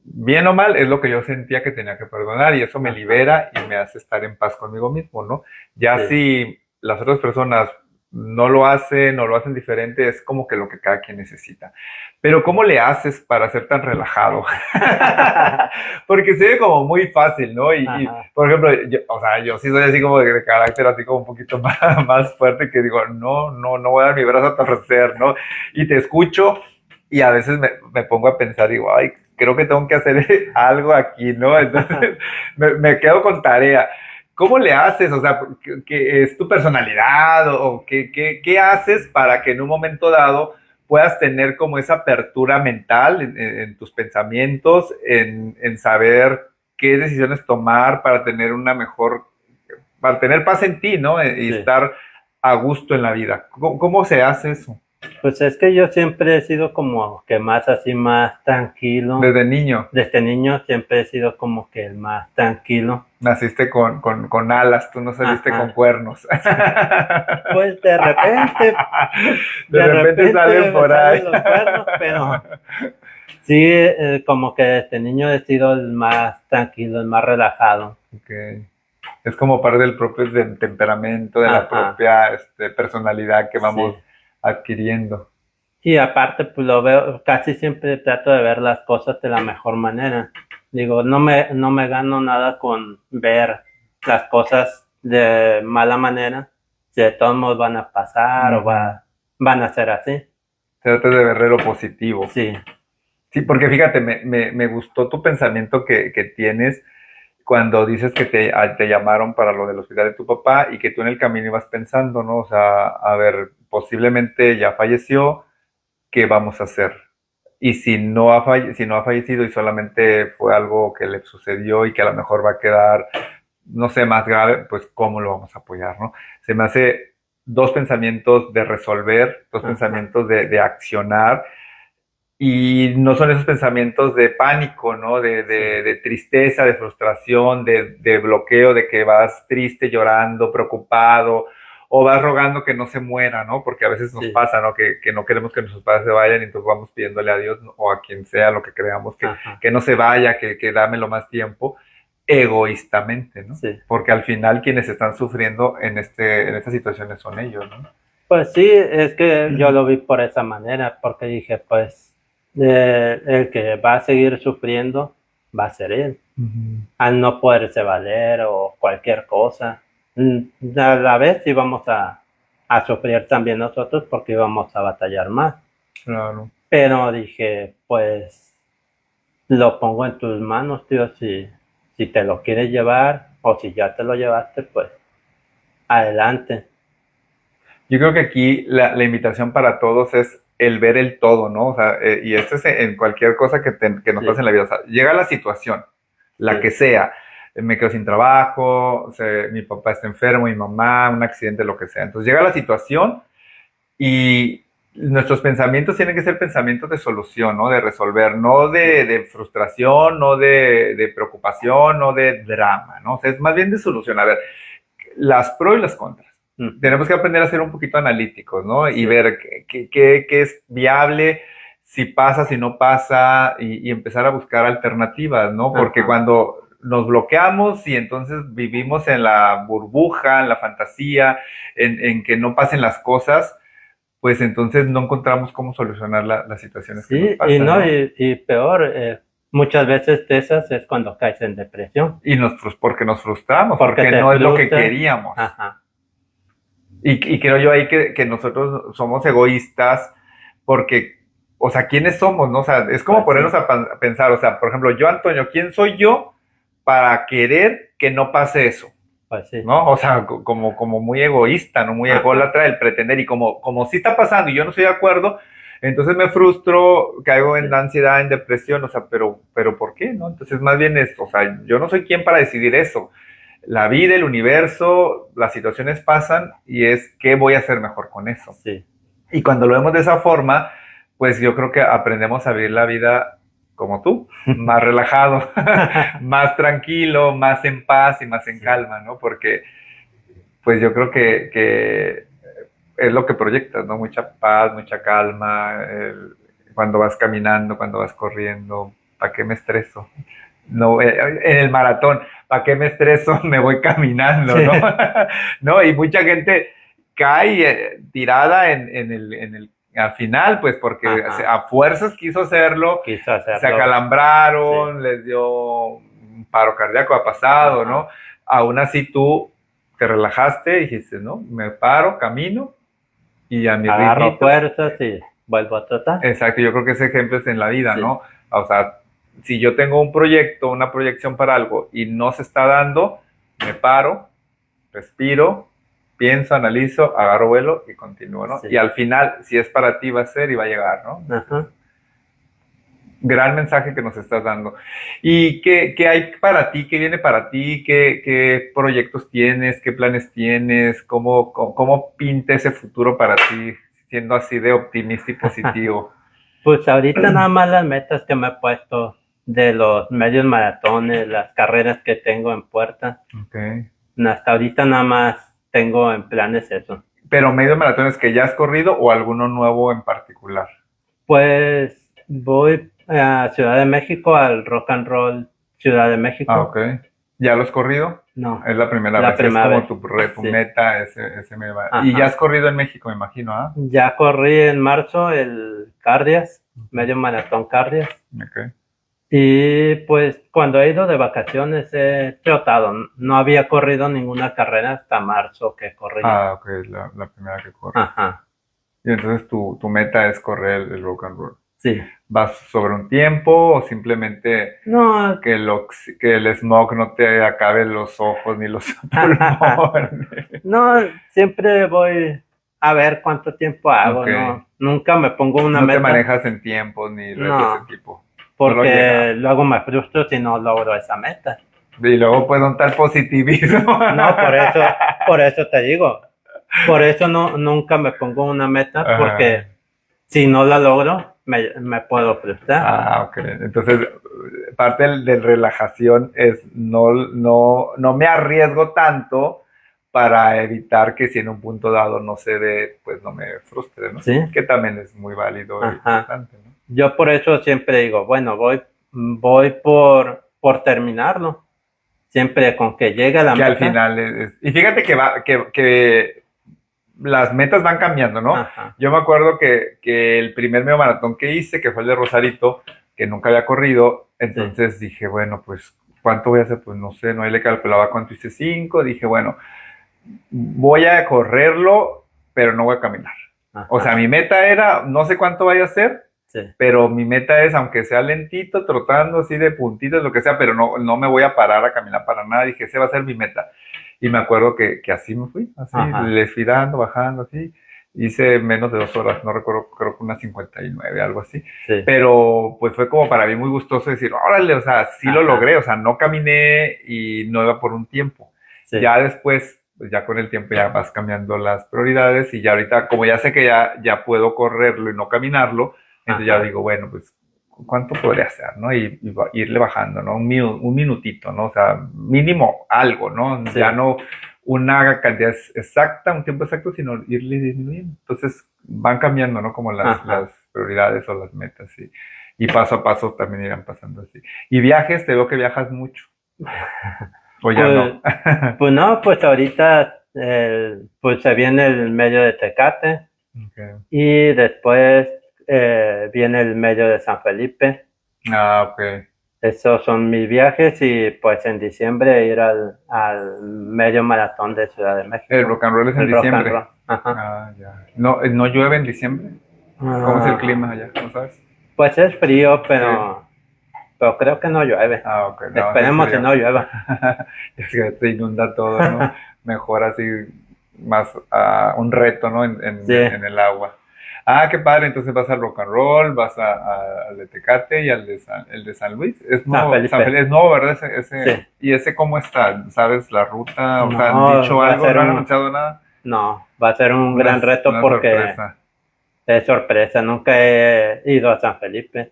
Bien o mal, es lo que yo sentía que tenía que perdonar y eso me Ajá. libera y me hace estar en paz conmigo mismo, ¿no? Ya Sí. si las otras personas no lo hacen o lo hacen diferente, es como que lo que cada quien necesita. Pero ¿cómo le haces para ser tan relajado? Porque se ve como muy fácil, ¿no? Y, Ajá. por ejemplo, o sea, yo sí soy así como de carácter, así como un poquito más fuerte, que digo, no voy a dar mi brazo a torcer, ¿no? Y te escucho y a veces me pongo a pensar, digo, ay, creo que tengo que hacer algo aquí, ¿no? Entonces me quedo con tarea. ¿Cómo le haces? O sea, ¿qué es tu personalidad? ¿O qué haces para que en un momento dado puedas tener como esa apertura mental en tus pensamientos, en saber qué decisiones tomar para tener una mejor, para tener paz en ti, ¿no? Y Sí. estar a gusto en la vida. ¿Cómo se hace eso? Pues es que yo siempre he sido como que más así, más tranquilo. Desde niño. Desde niño siempre he sido como que el más tranquilo. Naciste con alas, tú no saliste Ajá. con cuernos. Pues de repente, De repente salen por ahí. salen los cuernos, pero sí, como que desde niño he sido el más tranquilo, el más relajado. Okay. Es como parte del propio temperamento, de la Ajá. propia personalidad que vamos Sí. adquiriendo. Y aparte, pues lo veo, casi siempre trato de ver las cosas de la mejor manera. Digo, no me gano nada con ver las cosas de mala manera, si de todos modos van a pasar o van a ser así. Trata de ver lo positivo. Sí. Sí, porque fíjate, me gustó tu pensamiento que tienes cuando dices que te llamaron para lo del hospital de tu papá y que tú en el camino ibas pensando, ¿no? O sea, a ver, posiblemente ya falleció, ¿qué vamos a hacer? Y si no ha fallecido y solamente fue algo que le sucedió y que a lo mejor va a quedar no sé, más grave, pues cómo lo vamos a apoyar, ¿no? Se me hace dos pensamientos de resolver, dos pensamientos de accionar, y no son esos pensamientos de pánico, ¿no? De tristeza, de frustración, de bloqueo, de que vas triste, llorando, preocupado, o vas rogando que no se muera, ¿no? Porque a veces nos pasa, ¿no? Que no queremos que nuestros padres se vayan y entonces vamos pidiéndole a Dios, ¿no? O a quien sea, lo que creamos, que no se vaya, que dámelo más tiempo, egoístamente, ¿no? Sí. Porque al final quienes están sufriendo en estas situaciones son ellos, ¿no? Pues sí, es que yo lo vi por esa manera, porque dije, pues, el que va a seguir sufriendo va a ser él, al no poderse valer o cualquier cosa. A la vez íbamos a sufrir también nosotros porque íbamos a batallar más. Claro. Pero dije, pues, lo pongo en tus manos, tío, si te lo quieres llevar o si ya te lo llevaste, pues, adelante. Yo creo que aquí la invitación para todos es el ver el todo, ¿no? O sea, y esto es en cualquier cosa que nos pase en la vida. O sea, llega la situación, la que sea. Me quedo sin trabajo, o sea, mi papá está enfermo, mi mamá, un accidente, lo que sea. Entonces llega la situación y nuestros pensamientos tienen que ser pensamientos de solución, ¿no? De resolver, no de frustración, no de preocupación, no de drama, ¿no? O sea, es más bien de solución. A ver, las pros y las contras. Tenemos que aprender a ser un poquito analíticos, ¿no? Y ver qué es viable, si pasa, si no pasa, y empezar a buscar alternativas, ¿no? Porque cuando nos bloqueamos y entonces vivimos en la burbuja, en la fantasía, en que no pasen las cosas, pues entonces no encontramos cómo solucionar las situaciones que nos pasan. ¿no? Y peor, muchas veces de esas es cuando caes en depresión. Y porque nos frustramos, porque no es lo que queríamos. Y creo yo ahí que nosotros somos egoístas porque, o sea, ¿quiénes somos? ¿No? O sea, es como ponernos a pensar, o sea, por ejemplo, yo, Antonio, ¿quién soy yo para querer que no pase eso? Pues sí. ¿No? O sea, como muy egoísta, ¿no? Muy ególatra el pretender, y como sí está pasando y yo no estoy de acuerdo, entonces me frustro, caigo en ansiedad, en depresión, o sea, pero ¿por qué? ¿No? Entonces más bien es, o sea, yo no soy quien para decidir eso. La vida, el universo, las situaciones pasan y es qué voy a hacer mejor con eso. Sí. Y cuando lo vemos de esa forma, pues yo creo que aprendemos a vivir la vida como tú, más relajado, más tranquilo, más en paz y más en calma, ¿no? Porque pues yo creo que es lo que proyectas, ¿no? Mucha paz, mucha calma, cuando vas caminando, cuando vas corriendo, ¿para qué me estreso? No, en el maratón, ¿para qué me estreso? Me voy caminando, ¿no? ¿No? Y mucha gente cae tirada al final, pues porque a fuerzas quiso hacerlo, se acalambraron, les dio un paro cardíaco, ha pasado, ¿no? Aún así tú te relajaste y dijiste, ¿no? Me paro, camino y a mi ritmo. Agarro fuerzas y vuelvo a tratar. Exacto, yo creo que ese ejemplo es en la vida, ¿no? O sea, si yo tengo un proyecto, una proyección para algo y no se está dando, me paro, respiro, pienso, analizo, agarro vuelo y continúo, ¿no? Y al final, si es para ti, va a ser y va a llegar, ¿no? Gran mensaje que nos estás dando. ¿Y qué hay para ti? ¿Qué viene para ti? ¿Qué proyectos tienes? ¿Qué planes tienes? ¿Cómo pinta ese futuro para ti, siendo así de optimista y positivo? Pues ahorita nada más las metas que me he puesto de los medios maratones, las carreras que tengo en puerta. Hasta ahorita nada más tengo en planes eso. ¿Pero medios maratones que ya has corrido o alguno nuevo en particular? Pues voy a Ciudad de México, al Rock and Roll Ciudad de México. Ah, ok. ¿Ya lo has corrido? No. Es la primera vez. Es como tu meta, ese me va. Y ya has corrido en México, me imagino, ¿ah? Ya corrí en marzo el Cardias, medio maratón Cardias. Ok. Y pues cuando he ido de vacaciones he trotado. No había corrido ninguna carrera hasta marzo que corrí. Ah, ok, la primera que corrí. Y entonces tu meta es correr el Rock and Roll. Sí. ¿Vas sobre un tiempo o simplemente que el smog no te acabe los ojos ni los pulmones? No, siempre voy a ver cuánto tiempo hago, ¿no? Nunca me pongo una meta. No te manejas en tiempos ni de ese tipo. Porque luego me frustro si no logro esa meta. Y luego pues un tal positivismo. No, por eso te digo, por eso no, nunca me pongo una meta, Ajá. porque si no la logro, me puedo frustrar. Ah, ok. Entonces, parte de relajación es no me arriesgo tanto para evitar que si en un punto dado no se dé, pues no me frustre, ¿no? Sí. Que también es muy válido e Ajá. importante, ¿no? Yo por eso siempre digo, bueno, voy por terminarlo. Siempre con que llegue a la Que al meta. final y fíjate que las metas van cambiando, ¿no? Ajá. Yo me acuerdo que el primer medio maratón que hice, que fue el de Rosarito, que nunca había corrido, entonces dije, bueno, pues, ¿cuánto voy a hacer? Pues no sé, no, ahí le calculaba cuánto hice 5, dije, bueno, voy a correrlo, pero no voy a caminar. Ajá. O sea, mi meta era, no sé cuánto vaya a ser, Sí. pero mi meta es, aunque sea lentito, trotando así de puntitos, lo que sea, pero no me voy a parar a caminar para nada. Dije, ese va a ser mi meta. Y me acuerdo que así me fui, así, Ajá. le fui dando, bajando, así. Hice menos de 2 horas, no recuerdo, creo que unas 59, algo así. Sí. Pero pues fue como para mí muy gustoso decir, órale, o sea, sí lo Ajá. logré, o sea, no caminé y no iba por un tiempo. Sí. Ya después, pues ya con el tiempo ya vas cambiando las prioridades y ya ahorita, como ya sé que ya puedo correrlo y no caminarlo, entonces Ajá. ya digo, bueno, pues, ¿cuánto podría hacer, no? Y irle bajando, ¿no? Un minutito, ¿no? O sea, mínimo algo, ¿no? Sí. Ya no una cantidad exacta, un tiempo exacto, sino irle disminuyendo. Entonces van cambiando, ¿no? Como las prioridades o las metas, y paso a paso también irán pasando así. Y viajes, te veo que viajas mucho. O ya no. Pues no, pues ahorita pues se viene el medio de Tecate. Okay. Y después viene el medio de San Felipe. Ah, ok. Esos son mis viajes y pues en diciembre ir al medio maratón de Ciudad de México. El rock and roll es en diciembre. Rock and roll. Ajá. Ah, ya. ¿No llueve en diciembre? ¿Cómo es el clima allá? ¿No sabes? Pues es frío, pero creo que no llueve. Ah, ok. No, esperemos que no llueva. Es que te inunda todo, ¿no? Mejor así, más un reto, ¿no? En el agua. Ah, qué padre, entonces vas al rock and roll, vas al de Tecate y el de San Luis. Es nuevo, San Felipe es nuevo, ¿verdad? Sí. ¿Y ese cómo está? ¿Sabes la ruta? O sea, ¿han dicho algo? ¿No han anunciado nada? No, va a ser un gran reto porque sorpresa. Es sorpresa. Nunca he ido a San Felipe.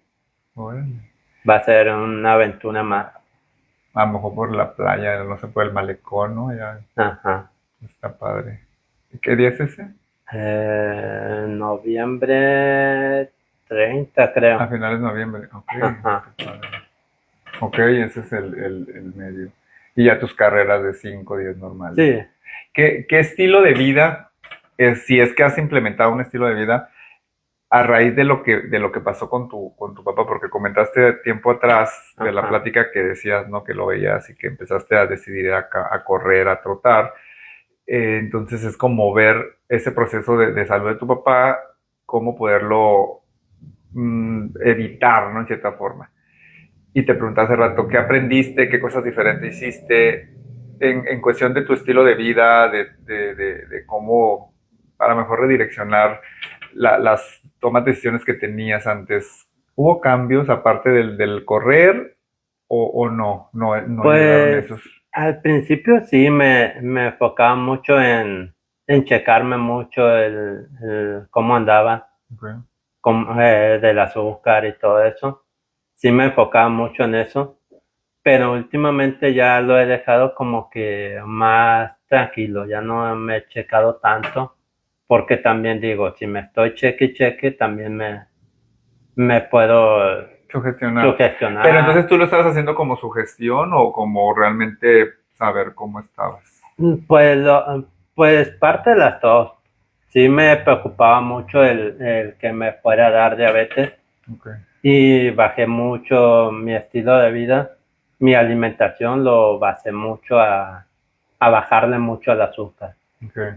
Bueno. Va a ser una aventura más. A lo mejor por la playa, no sé, por el malecón, ¿no? Ya. Ajá. Está padre. ¿Qué día es ese? Noviembre 30, creo. A finales de noviembre, ok. Ajá. Ok, ese es el medio. Y ya tus carreras de 5 días normales. Sí. ¿Qué estilo de vida, si es que has implementado un estilo de vida, a raíz de lo que pasó con tu papá? Porque comentaste tiempo atrás de la plática que decías, ¿no? Que lo veías y que empezaste a decidir a correr, a trotar. Entonces es como ver ese proceso de salud de tu papá, cómo poderlo evitar, ¿no? En cierta forma. Y te pregunté hace rato, ¿qué aprendiste? ¿Qué cosas diferentes hiciste? En cuestión de tu estilo de vida, de cómo a lo mejor redireccionar las tomas de decisiones que tenías antes. ¿Hubo cambios aparte del correr o no? No pues, llegaron esos. Al principio sí me enfocaba mucho en checarme mucho el cómo andaba, del azúcar y todo eso. Sí me enfocaba mucho en eso, pero últimamente ya lo he dejado como que más tranquilo, ya no me he checado tanto, porque también digo, si me estoy cheque, también me puedo sugestionar. Pero entonces tú lo estabas haciendo como sugestión o como realmente saber cómo estabas. Pues parte de las dos. Sí me preocupaba mucho el que me fuera a dar diabetes. Okay. Y bajé mucho mi estilo de vida. Mi alimentación lo basé mucho a bajarle mucho al azúcar. Okay.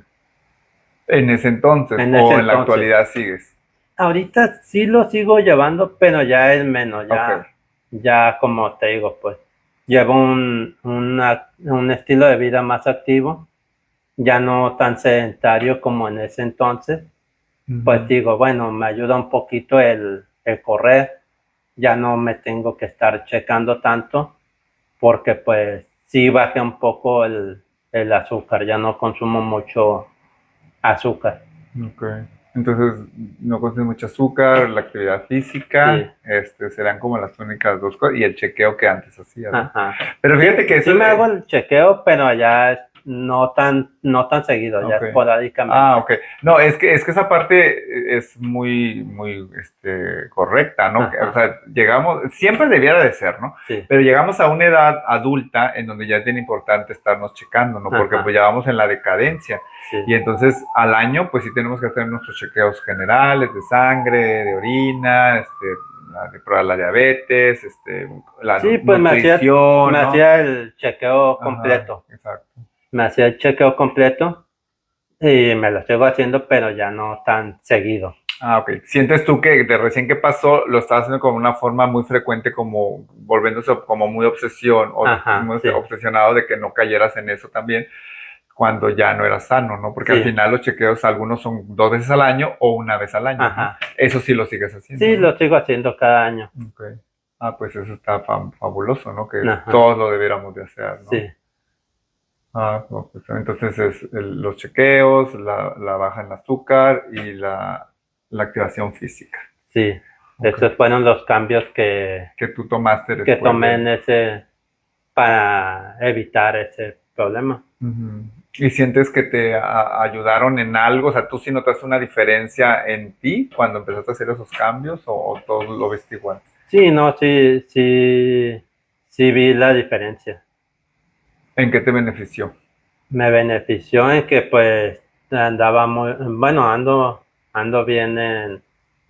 ¿En ese entonces en la actualidad sigues? Ahorita sí lo sigo llevando, pero ya es menos. Ya como te digo, pues llevo un estilo de vida más activo, ya no tan sedentario como en ese entonces. Pues digo, bueno, me ayuda un poquito el correr, ya no me tengo que estar checando tanto, porque pues sí bajé un poco el azúcar, ya no consumo mucho azúcar. Ok. Entonces, no consumes mucho azúcar, la actividad Sí, física, serán como las únicas dos cosas, y el chequeo que antes hacías, ¿no? ajá. Pero fíjate que Sí eso me hago es, el chequeo, pero ya no tan seguido, ya ok. Ah, esporádicamente. ok. No, es que esa parte es muy, muy, correcta, ¿no? O Ajá, sea, llegamos, siempre debiera de ser, ¿no? sí, Pero llegamos a una edad adulta en donde ya es bien importante estarnos checando, ¿no? Porque pues ajá, ya vamos en la decadencia. sí. Y entonces al año, pues sí tenemos que hacer nuestros chequeos generales de sangre, de orina, de probar la diabetes, la Sí, pues nutrición, me ¿no? hacía el chequeo Ajá, completo. exacto. Me hacía el chequeo completo y me lo sigo haciendo, pero ya no tan seguido. Ah, ok. ¿Sientes tú que de recién que pasó lo estás haciendo como una forma muy frecuente, como volviéndose como muy obsesión o Ajá, muy sí, obsesionado de que no cayeras en eso también cuando ya no eras sano, ¿no? Porque al sí, final los chequeos algunos son 2 veces al año o una vez al año, ¿no? ajá. Eso sí lo sigues haciendo, Sí, ¿no? lo sigo haciendo cada año. Ok. Ah, pues eso está fabuloso, ¿no? Que Ajá, todos lo debiéramos de hacer, ¿no? sí, Ah, no, pues, entonces es los chequeos, la baja en azúcar y la activación física. sí. Ok. Estos fueron los cambios Que tú tomaste que después tomé de... en para evitar ese problema. Ujú. ¿Y sientes que te ayudaron en algo? O sea, ¿tú sí notaste una diferencia en ti cuando empezaste a hacer esos cambios o todo lo viste igual? Sí, no, sí vi la diferencia. ¿En qué te benefició? Me benefició en que pues andaba muy, bueno, ando bien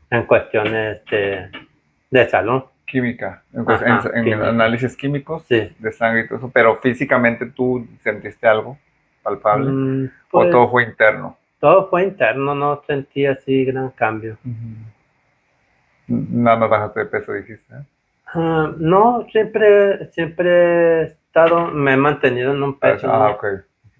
en cuestiones de salud. Química, Ajá, en química. análisis químicos Sí. de sangre y todo eso, pero físicamente tú sentiste algo palpable o Pues todo fue interno. todo fue interno, no sentí así gran cambio. Ujú. Nada más bajaste de peso, dijiste, ¿eh? No, siempre he estado, me he mantenido en un peso, Ok.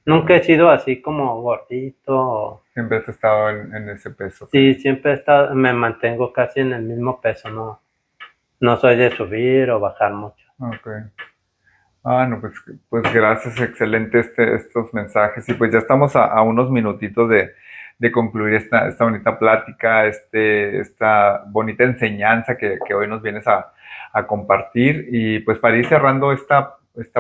nunca he sido así como gordito. Siempre has estado en ese peso que... Sí, siempre he estado, me mantengo casi en el mismo peso, no soy de subir o bajar mucho. Ok. Ah, no, pues gracias, excelente estos mensajes. Y pues ya estamos a unos minutitos de concluir esta bonita plática, esta bonita enseñanza que hoy nos vienes a compartir. Y pues para ir cerrando esta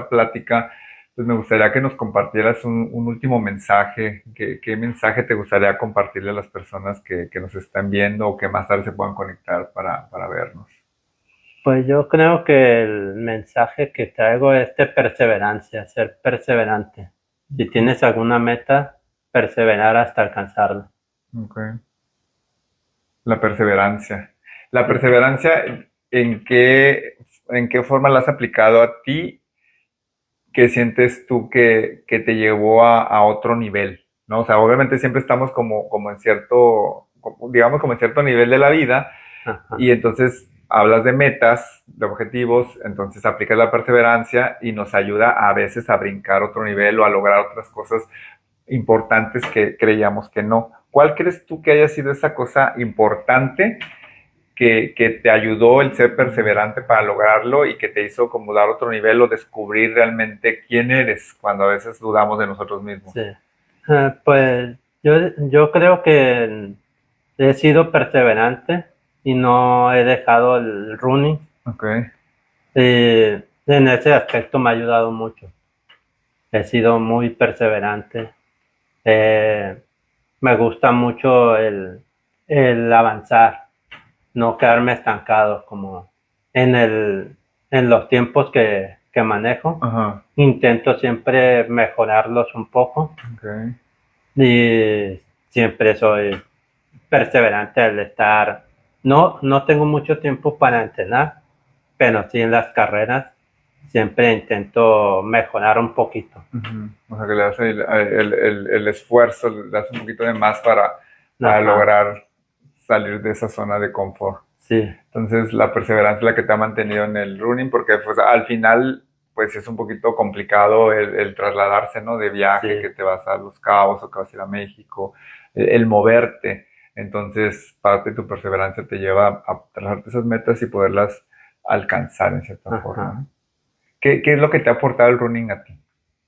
plática, pues me gustaría que nos compartieras un último mensaje. ¿Qué mensaje te gustaría compartirle a las personas que nos están viendo o que más tarde se puedan conectar para vernos? Pues yo creo que el mensaje que traigo es de perseverancia, ser perseverante. Si tienes alguna meta, perseverar hasta alcanzarla. Ok. La perseverancia. La Sí. perseverancia, ¿en qué forma la has aplicado a ti? ¿Qué sientes tú que te llevó a otro nivel? ¿No? O sea, obviamente siempre estamos como en cierto, digamos, como en cierto nivel de la vida, Ajá. y entonces hablas de metas, de objetivos, entonces aplicas la perseverancia y nos ayuda a veces a brincar otro nivel o a lograr otras cosas importantes que creíamos que no. ¿Cuál crees tú que haya sido esa cosa importante que te ayudó el ser perseverante para lograrlo y que te hizo como dar otro nivel o descubrir realmente quién eres cuando a veces dudamos de nosotros mismos? Sí. Pues yo creo que he sido perseverante y no he dejado el running. Ok. En ese aspecto me ha ayudado mucho. He sido muy perseverante. Eh, Me gusta mucho el avanzar, no quedarme estancado como en en los tiempos que manejo. Ajá. Intento siempre mejorarlos un poco Ok. y siempre soy perseverante al estar. No tengo mucho tiempo para entrenar, pero sí en las carreras siempre intento mejorar un poquito. Ujú. O sea, que le das el esfuerzo, le das un poquito de más para Ajá, lograr salir de esa zona de confort. sí, Entonces, la perseverancia es la que te ha mantenido en el running, porque pues, al final, pues es un poquito complicado el trasladarse, ¿no? De viaje, sí, que te vas a Los Cabos o que vas a ir a México, el moverte. Entonces, parte de tu perseverancia te lleva a trazarte esas metas y poderlas alcanzar en cierta forma, ajá. ¿no? ¿Qué es lo que te ha aportado el running a ti?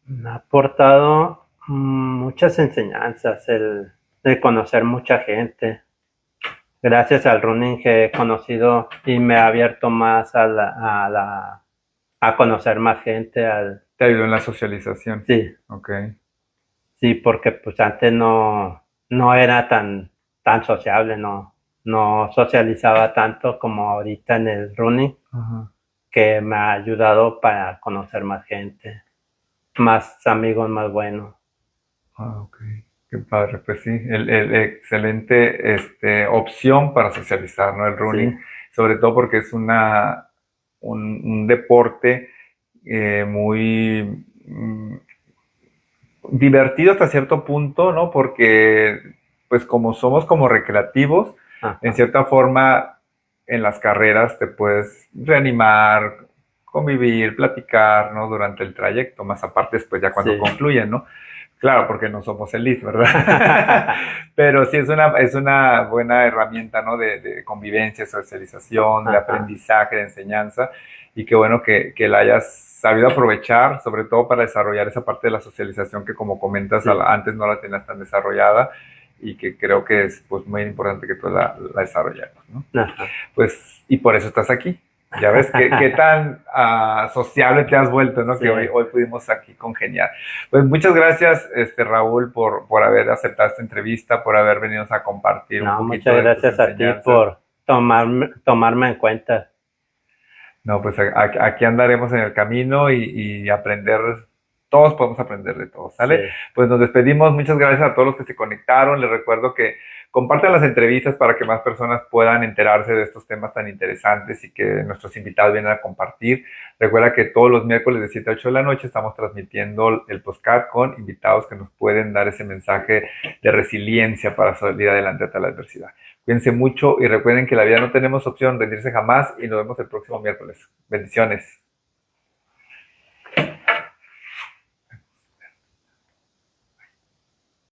Me ha aportado muchas enseñanzas, el conocer mucha gente. Gracias al running que he conocido y me ha abierto más a conocer más gente. Te ayudó en la socialización. Sí, Ok. sí, porque pues antes no era tan sociable, no socializaba tanto como ahorita en el running, Ajá. que me ha ayudado para conocer más gente, más amigos más buenos. Ah, ok. Qué padre. Pues sí, el excelente opción para socializar, ¿no? El running, Sí, sobre todo porque es un deporte muy divertido hasta cierto punto, ¿no? Porque, pues como somos como recreativos, en ajá, cierta forma, en las carreras te puedes reanimar, convivir, platicar, ¿no? Durante el trayecto, más aparte después ya cuando sí. concluyen, ¿no? Claro, porque no somos elite, ¿verdad? Pero sí es una buena herramienta, ¿no? De convivencia, socialización, de Ajá, aprendizaje, de enseñanza. Y qué bueno que la hayas sabido aprovechar, sobre todo para desarrollar esa parte de la socialización que, como comentas, sí, antes no la tenías tan desarrollada y que creo que es pues muy importante que tú la desarrollemos, ¿no? ajá. Pues, y por eso estás aquí. Ya ves qué tan sociable te has vuelto, ¿no? Sí, Que hoy pudimos aquí congeniar. Pues muchas gracias, Raúl, por haber aceptado esta entrevista, por haber venido a compartir un no, poquito muchas de tus gracias a ti enseñanzas. por tomarme en cuenta. No, pues aquí andaremos en el camino y aprender, todos podemos aprender de todos, Sí, ¿sale? Pues nos despedimos, muchas gracias a todos los que se conectaron, les recuerdo que compartan las entrevistas para que más personas puedan enterarse de estos temas tan interesantes y que nuestros invitados vienen a compartir. Recuerda que todos los miércoles de 7 a 8 de la noche estamos transmitiendo el podcast con invitados que nos pueden dar ese mensaje de resiliencia para salir adelante ante la adversidad. Cuídense mucho y recuerden que la vida no tenemos opción, rendirse jamás y nos vemos el próximo miércoles. Bendiciones.